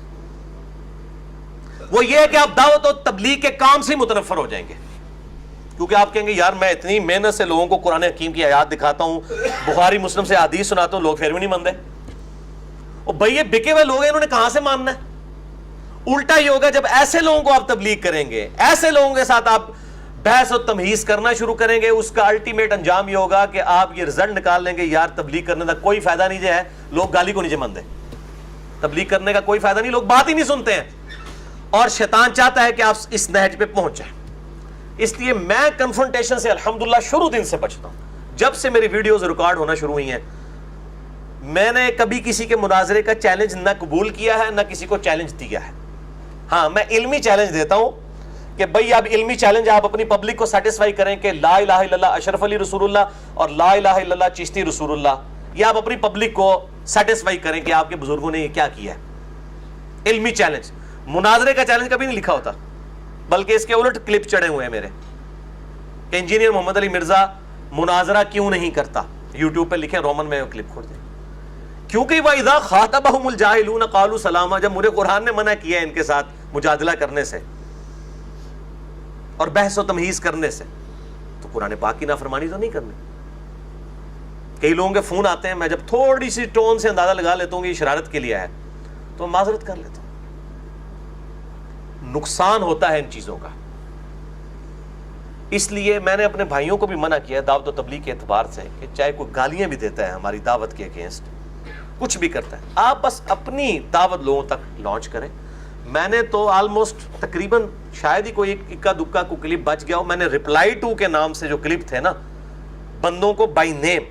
وہ یہ ہے کہ آپ دعوت و تبلیغ کے کام سے متنفر ہو جائیں گے، کیونکہ آپ کہیں گے یار میں اتنی محنت سے لوگوں کو قرآن حکیم کی آیات دکھاتا ہوں، بخاری مسلم سے حدیث سناتا ہوں، لوگ پھر بھی نہیں مانتے۔ اور بھائی یہ بکے ہوئے لوگ ہیں، انہوں نے کہاں سے ماننا ہے؟ الٹا یہ ہوگا جب ایسے لوگوں کو آپ تبلیغ کریں گے، ایسے لوگوں کے ساتھ آپ بحث و تمہیز کرنا شروع کریں گے، اس کا الٹیمیٹ انجام یہ ہوگا کہ آپ یہ رزلٹ نکال لیں گے یار تبلیغ کرنے کا کوئی فائدہ نہیں ہے، لوگ گالی کو نیچے مان دیں، تبلیغ کرنے کا کوئی فائدہ نہیں، لوگ بات ہی نہیں سنتے ہیں۔ اور شیطان چاہتا ہے کہ آپ اس نہج پہ پہنچ جائیں۔ اس لیے میں کنفرنٹیشن سے الحمدللہ شروع دن سے بچتا ہوں۔ جب سے میری ویڈیوز ریکارڈ ہونا شروع ہوئی ہیں، میں نے کبھی کسی کے مناظرے کا چیلنج نہ قبول کیا ہے نہ کسی کو چیلنج دیا ہے۔ ہاں میں علمی چیلنج دیتا ہوں کہ بھئی اب علمی چیلنج آپ اپنی پبلک کو سیٹسفائی کریں کہ لا الہ الا اللہ اشرف علی رسول اللہ اور لا الہ الا اللہ چشتی رسول اللہ، یہ آپ اپنی پبلک کو سیٹسفائی کریں کہ آپ کے بزرگوں نے یہ کیا کیا ہے۔ علمی چیلنج، مناظرے کا چیلنج کبھی نہیں لکھا ہوتا، بلکہ اس کے الٹ کلپ چڑھے ہوئے ہیں میرے کہ انجینئر محمد علی مرزا مناظرہ کیوں نہیں کرتا، یوٹیوب پہ لکھیں رومن میں کلپ کھول دیں، کیونکہ وَإِذَا خَاطَبَهُمُ الْجَاهِلُونَ قَالُوا سَلَامًا، جب مجھے قرآن نے منع کیا ہے ان کے ساتھ مجادلہ کرنے سے اور بحث و تمہیز کرنے سے، تو قرآن پاک کی نافرمانی تو نہیں کرنی۔ کئی لوگوں کے فون آتے ہیں، میں جب تھوڑی سی ٹون سے اندازہ لگا لیتا ہوں کہ یہ شرارت کے لیے ہے تو معذرت کر لیتا ہوں۔ نقصان ہوتا ہے ان چیزوں کا، اس لیے میں نے اپنے بھائیوں کو بھی منع کیا دعوت و تبلیغ کے اعتبار سے کہ چاہے کوئی گالیاں بھی دیتا ہے ہماری دعوت کے اگینسٹ، کچھ بھی کرتا ہے، آپ بس اپنی دعوت لوگوں تک لانچ کریں۔ میں نے تو آلموسٹ تقریباً شاید ہی کوئی اکا دکا کو کلپ بچ گیا ہو, میں نے رپلائی ٹو کے نام سے جو کلپ تھے نا, بندوں کو بائی نیم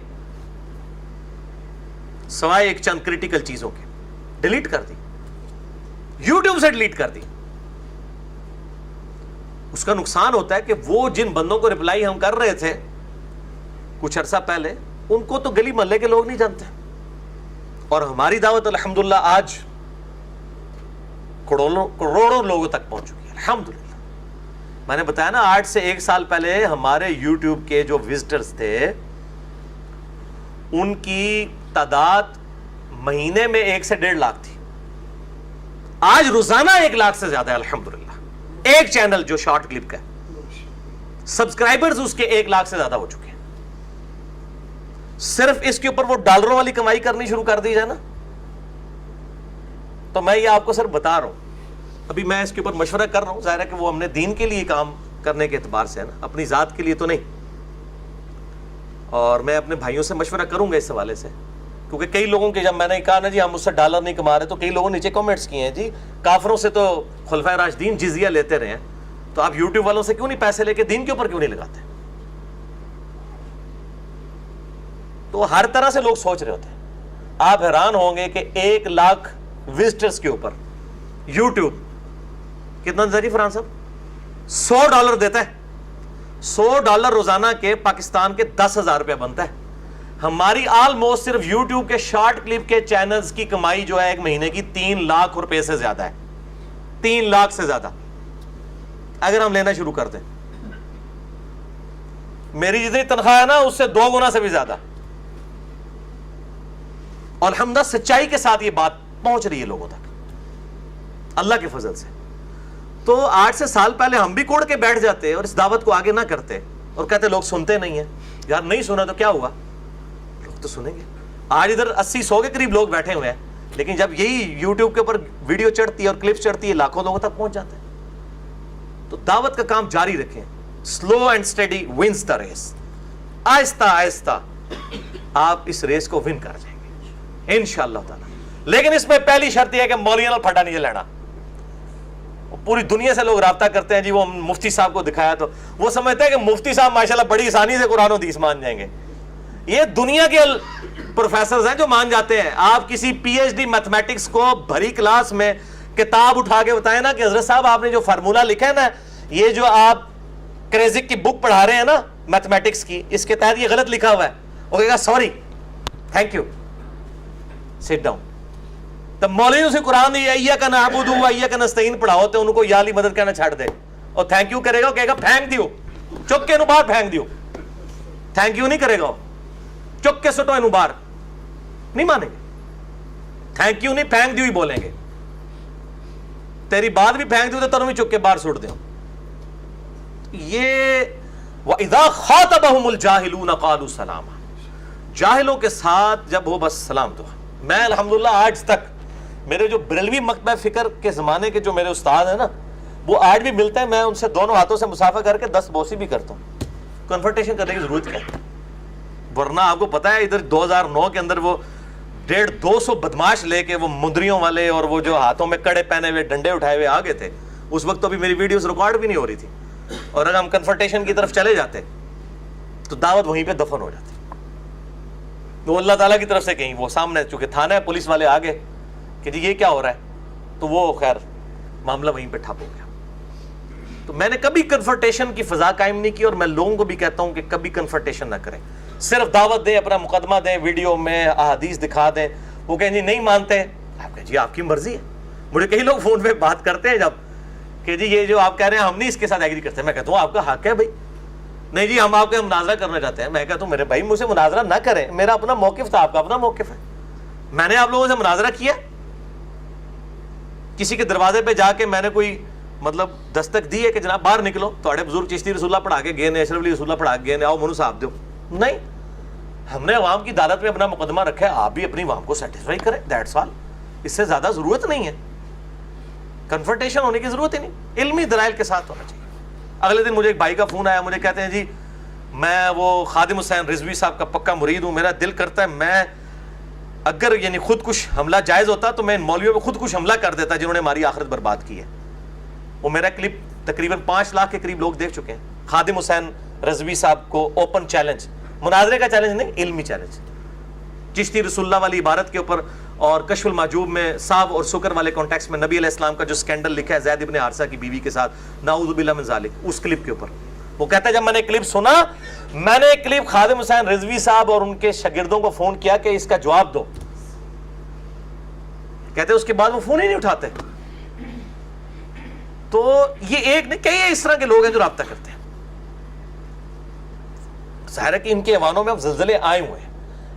سوائے ایک چند کریٹیکل چیزوں کے ڈیلیٹ کر دی, یوٹیوب سے ڈیلیٹ کر دی. اس کا نقصان ہوتا ہے کہ وہ جن بندوں کو رپلائی ہم کر رہے تھے کچھ عرصہ پہلے, ان کو تو گلی محلے کے لوگ نہیں جانتے, اور ہماری دعوت الحمدللہ آج کروڑوں لوگوں تک پہنچ چکی ہے الحمدللہ. میں نے بتایا نا 8 سے 1 سال پہلے ہمارے یوٹیوب کے جو وزٹرز تھے ان کی تعداد مہینے میں 1 سے 1.5 لاکھ تھی, آج روزانہ 1 لاکھ سے زیادہ ہے الحمدللہ. ایک چینل جو شارٹ کلپ کا ہے سبسکرائبرز اس کے 1 لاکھ سے زیادہ ہو چکے ہیں. صرف اس کے اوپر وہ ڈالروں والی کمائی کرنی شروع کر دی جائے نا, تو میں یہ آپ کو صرف بتا رہا ہوں. ابھی میں اس کے اوپر مشورہ کر رہا ہوں, ظاہر ہے کہ وہ ہم نے دین کے لیے کام کرنے کے اعتبار سے ہے نا, اپنی ذات کے لیے تو نہیں. اور میں اپنے بھائیوں سے مشورہ کروں گا اس حوالے سے, کیونکہ کئی لوگوں کے جب میں نے کہا نا جی ہم اس سے ڈالر نہیں کما رہے, تو کئی لوگوں نے نیچے کامنٹس کیے ہیں جی کافروں سے تو خلفائے راشدین جزیہ لیتے رہے ہیں, تو آپ یوٹیوب والوں سے کیوں نہیں پیسے لے کے دین کے اوپر کیوں نہیں لگاتے؟ تو ہر طرح سے لوگ سوچ رہے ہوتے ہیں. آپ حیران ہوں گے کہ 1 لاکھ وزٹرز کے اوپر یوٹیوب کتنا دیتا ہے جی فرحان صاحب؟ $100 دیتا ہے. $100 روزانہ کے پاکستان کے 10,000 روپے بنتا ہے. ہماری آلموسٹ صرف یوٹیوب کے شارٹ کلپ کے چینلز کی کمائی جو ہے ایک مہینے کی 3 لاکھ روپے سے زیادہ ہے. 3 لاکھ سے زیادہ اگر ہم لینا شروع کر دیں. میری جتنی تنخواہ ہے نا اس سے 2 گنا سے بھی زیادہ. اور الحمدللہ سچائی کے ساتھ یہ بات پہنچ رہی ہے لوگوں تک اللہ کے فضل سے. تو 8 سے سال پہلے ہم بھی کوڑ کے بیٹھ جاتے اور اس دعوت کو آگے نہ کرتے اور کہتے لوگ سنتے نہیں ہیں. یار نہیں سنا تو کیا ہوا, لوگ تو سنیں گے. آج ادھر 80-100 کے قریب لوگ بیٹھے ہوئے ہیں, لیکن جب یہی یوٹیوب کے اوپر ویڈیو چڑھتی ہے اور کلپس چڑھتی ہے لاکھوں لوگوں تک پہنچ جاتے ہیں. تو دعوت کا کام جاری رکھیں. Slow and study wins the race. آہستہ آہستہ آپ اس ریس کو ون کر جائیں گے انشاءاللہ تعالی. لیکن اس میں پہلی شرط یہ ہے کہ مولیاں پھٹا نہیں لینا. پوری دنیا سے لوگ رابطہ کرتے ہیں جی وہ مفتی صاحب کو دکھایا تو وہ سمجھتے ہیں کہ مفتی صاحب ماشاءاللہ بڑی آسانی سے قرآن و حدیث مان جائیں گے. یہ دنیا کے پروفیسرز ہیں جو مان جاتے ہیں. آپ کسی پی ایچ ڈی میتھمیٹکس کو بھری کلاس میں کتاب اٹھا کے بتائیں نا کہ حضرت صاحب آپ نے جو فارمولا لکھا ہے نا, یہ جو آپ کریزک کی بک پڑھا رہے ہیں نا میتھمیٹکس کی, اس کے تحت یہ غلط لکھا ہوا ہے. وہ کہے گا sorry, thank you, sit down. تب مولوی اسے قرآن ایاک نعبد و ایاک نستعین پڑھاؤ تو ان کو یا علی مدد کہنا چھاڑ دے, اور تھینک یو کرے گا, کہے گا پھینک دیو, چک کے انو باہر پھینک دیو. تھینک یو نہیں کرے گا, چک کے سٹو انو باہر, نہیں مانیں گے. تھینک یو نہیں, پھینک دیو ہی بولیں گے. تیری بات بھی پھینک دیو تو تنو بھی چک کے باہر سٹ دیو. یہ وَإِذَا خَاطَبَهُمُ الْجَاهِلُونَ قَالُوا سَلَامًا, جاہلوں کے ساتھ جب ہو بس سلام دعا. میں الحمدللہ آج تک میرے جو بریلوی مکتبہ فکر کے زمانے کے جو میرے استاد ہیں نا, وہ آج بھی ملتے ہیں. میں ان سے دونوں ہاتھوں سے مسافہ کر کے 10 بوسی بھی کرتا ہوں. کنفرٹیشن کرنے کی ضرورت کیا ہے؟ ورنہ آپ کو پتا ہے ادھر 2009 کے اندر وہ 150-200 بدماش لے کے وہ مندریوں والے اور وہ جو ہاتھوں میں کڑے پہنے ہوئے ڈنڈے اٹھائے ہوئے آگے تھے. اس وقت تو بھی میری ویڈیوز ریکارڈ بھی نہیں ہو رہی تھی, اور اگر ہم کنفرٹیشن کی طرف چلے جاتے تو دعوت وہیں پہ دفن ہو جاتی. وہ اللہ تعالیٰ کی طرف سے کہیں وہ سامنے چونکہ تھانہ ہے, پولیس والے آگے کہ جی یہ کیا ہو رہا ہے, تو وہ خیر معاملہ وہیں پہ ٹھپ ہو گیا. تو میں نے کبھی کنفرٹیشن کی فضا قائم نہیں کی, اور میں لوگوں کو بھی کہتا ہوں کہ کبھی کنفرٹیشن نہ کریں. صرف دعوت دیں, اپنا مقدمہ دیں, ویڈیو میں احادیث دکھا دیں. وہ کہیں جی نہیں مانتے, آپ کہیں جی آپ کی مرضی ہے. مجھے کئی لوگ فون پہ بات کرتے ہیں جب کہ جی یہ جو آپ کہہ رہے ہیں ہم نہیں اس کے ساتھ ایگری کرتے. میں کہتا ہوں آپ کا حق ہے بھائی. نہیں جی ہم آپ کے مناظرہ کرنا چاہتے ہیں. میں کہتا ہوں میرے بھائی مجھ سے مناظرہ نہ کریں, میرا اپنا موقف تھا, آپ کا اپنا موقف ہے. میں نے آپ لوگوں سے مناظرہ کیا, کسی کے دروازے پہ جا کے میں نے کوئی مطلب دستک دی ہے کہ جناب باہر نکلو, تھوڑے بزرگ چشتی رسول اللہ پڑھا کے گئے نے, اشرف علی رسول اللہ پڑھا کے گئے نے, آؤ منو صاحب دو. نہیں, ہم نے عوام کی عدالت میں اپنا مقدمہ رکھا ہے, آپ بھی اپنی عوام کو سیٹسفائی کریں, دیٹس آل. اس سے زیادہ ضرورت نہیں ہے, کنفرٹیشن ہونے کی ضرورت ہی نہیں, علمی دلائل کے ساتھ ہونا چاہیے. اگلے دن مجھے ایک بھائی کا فون آیا, مجھے کہتے ہیں جی میں وہ خادم حسین رضوی صاحب کا پکا مرید ہوں, میرا دل کرتا ہے میں اگر یعنی خود کش حملہ جائز ہوتا تو میں ان مولویوں پہ خود کش حملہ کر دیتا جنہوں نے ہماری آخرت برباد کی ہے. وہ میرا کلپ تقریباً 5 لاکھ کے قریب لوگ دیکھ چکے ہیں. خادم حسین رضوی صاحب کو اوپن چیلنج, مناظرے کا چیلنج نہیں, علمی چیلنج, چشتی رسول اللہ والی عبارت کے اوپر, اور کشف المحجوب میں صاحب اور سکر والے کانٹیکس میں نبی علیہ السلام کا جو سکینڈل لکھا ہے زید ابن حارثہ کی بیوی کے ساتھ, نعوذ باللہ من ذالک, اس کلپ کے اوپر وہ کہتا ہے جب میں نے کلپ سنا, میں نے کلپ خادم حسین رضوی صاحب اور ان کے شاگردوں کو فون کیا کہ اس کا جواب دو. کہتے اس کے بعد وہ فون ہی نہیں اٹھاتے. تو یہ ایک نہیں, کئی اس طرح کے لوگ ہیں جو رابطہ کرتے ہیں. ظاہر ہے کہ ان کے ایوانوں میں اب زلزلے آئے ہوئے ہیں,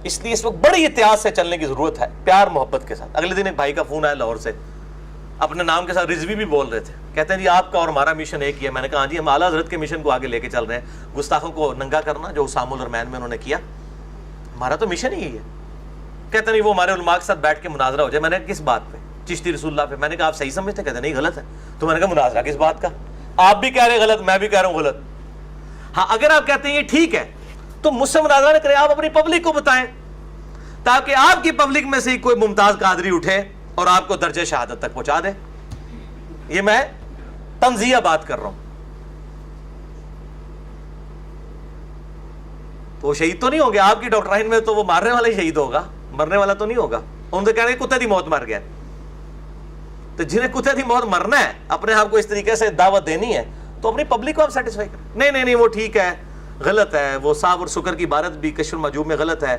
اس لیے اس وقت بڑی احتیاط سے چلنے کی ضرورت ہے, پیار محبت کے ساتھ. اگلے دن ایک بھائی کا فون آیا لاہور سے, اپنے نام کے ساتھ رضوی بھی بول رہے تھے. کہتے ہیں جی آپ کا اور ہمارا مشن ایک ہی ہے. میں نے کہا ہاں جی, ہم اعلیٰ حضرت کے مشن کو آگے لے کے چل رہے ہیں. گستاخوں کو ننگا کرنا جو اسام الرحمین میں انہوں نے کیا, ہمارا تو مشن ہی ہے. کہتے نہیں وہ ہمارے علماء کے ساتھ بیٹھ کے مناظرہ ہو جائے. میں نے کہا کس بات پہ؟ چشتی رسول اللہ پہ. میں نے کہا آپ صحیح سمجھتے؟ کہتے نہیں غلط ہے. تو میں نے کہا مناظرہ کس بات کا؟ آپ بھی کہہ رہے غلط, میں بھی کہہ رہا ہوں غلط. ہاں اگر آپ کہتے ہیں یہ ٹھیک ہے تو مجھ سے مناظرہ نہ کریں, آپ اپنی پبلک کو بتائیں تاکہ آپ کی پبلک میں سے ہی کوئی ممتاز قادری اٹھے اور آپ کو درجہ شہادت تک پہنچا دے. یہ میں تنزیہ بات کر رہا ہوں. تو وہ شہید تو نہیں ہوں گے آپ کی ڈاکٹرائن میں, تو وہ مارنے والا ہی شہید ہوگا, مرنے والا تو نہیں ہوگا. ان سے کہہ رہے ہیں کتے دی موت مر گیا. تو جنہیں کتے دی موت مرنا ہے, اپنے آپ کو اس طریقے سے دعوت دینی ہے, تو اپنی پبلک کو آپ سیٹسفائی کریں. نہیں وہ ٹھیک ہے, غلط ہے, وہ صاحب اور سکر کی عبارت بھی کشف المحجوب میں غلط ہے.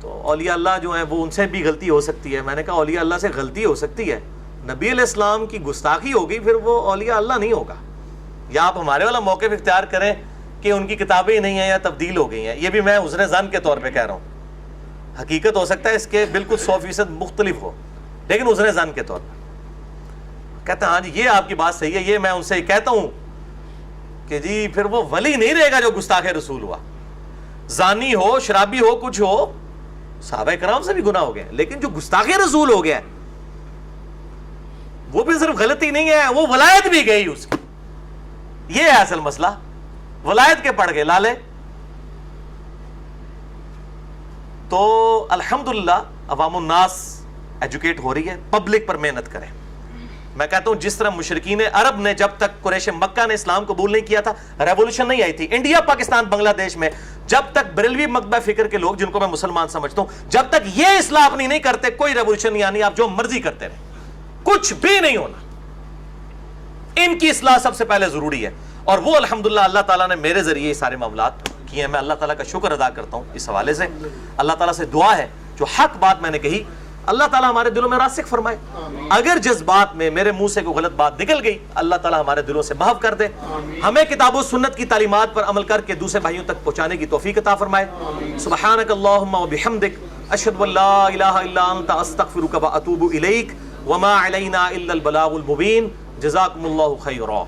تو اولیاء اللہ جو ہیں وہ ان سے بھی غلطی ہو سکتی ہے. میں نے کہا اولیاء اللہ سے غلطی ہو سکتی ہے, نبی علیہ السلام کی گستاخی ہوگی پھر وہ اولیاء اللہ نہیں ہوگا. یا آپ ہمارے والا موقف اختیار کریں کہ ان کی کتابیں ہی نہیں ہیں یا تبدیل ہو گئی ہیں. یہ بھی میں حسن ظن کے طور پہ کہہ رہا ہوں, حقیقت ہو سکتا ہے اس کے بالکل 100% مختلف ہو, لیکن حسن ظن کے طور پر کہتے ہیں ہاں جی یہ آپ کی بات صحیح ہے. یہ میں ان سے کہتا ہوں کہ جی پھر وہ ولی نہیں رہے گا جو گستاخ رسول ہوا. زانی ہو, شرابی ہو, کچھ ہو, صحابہ کرام سے بھی گناہ ہو گئے, لیکن جو گستاخ رسول ہو گیا وہ بھی صرف غلطی نہیں ہے, وہ ولایت بھی گئی اس کی. یہ ہے اصل مسئلہ, ولایت کے پڑ گئے لالے. تو الحمدللہ عوام الناس ایجوکیٹ ہو رہی ہے, پبلک پر محنت کریں. میں کہتا ہوں جس طرح مشرکین عرب نے جب تک قریش مکہ نے اسلام قبول نہیں کیا تھا, ریولوشن نہیں آئی تھی. انڈیا, پاکستان, بنگلہ دیش میں جب تک بریلوی مکتبہ فکر کے لوگ, جن کو میں مسلمان سمجھتا ہوں, جب تک یہ اصلاح اپنی نہیں کرتے کوئی ریولوشن نہیں آنی. آپ جو مرضی کرتے رہیں, کچھ بھی نہیں ہونا. ان کی اصلاح سب سے پہلے ضروری ہے, اور وہ الحمدللہ اللہ تعالیٰ نے میرے ذریعے یہ سارے معاملات کیے ہیں. میں اللہ تعالیٰ کا شکر ادا کرتا ہوں اس حوالے سے. اللہ تعالیٰ سے دعا ہے جو حق بات میں نے کہی اللہ تعالیٰ ہمارے دلوں میں راسخ فرمائے. اگر جس بات میں میرے منہ سے کوئی غلط بات نکل گئی, اللہ تعالیٰ ہمارے دلوں سے محو کر دے. ہمیں کتاب و سنت کی تعلیمات پر عمل کر کے دوسرے بھائیوں تک پہنچانے کی توفیق عطا فرمائے. سبحانک اللہم و بحمدک, اشہد ان لا الہ الا انت, استغفرک و اتوب الیک, وما علینا الا البلاغ المبین. جزاکم اللہ خیرا.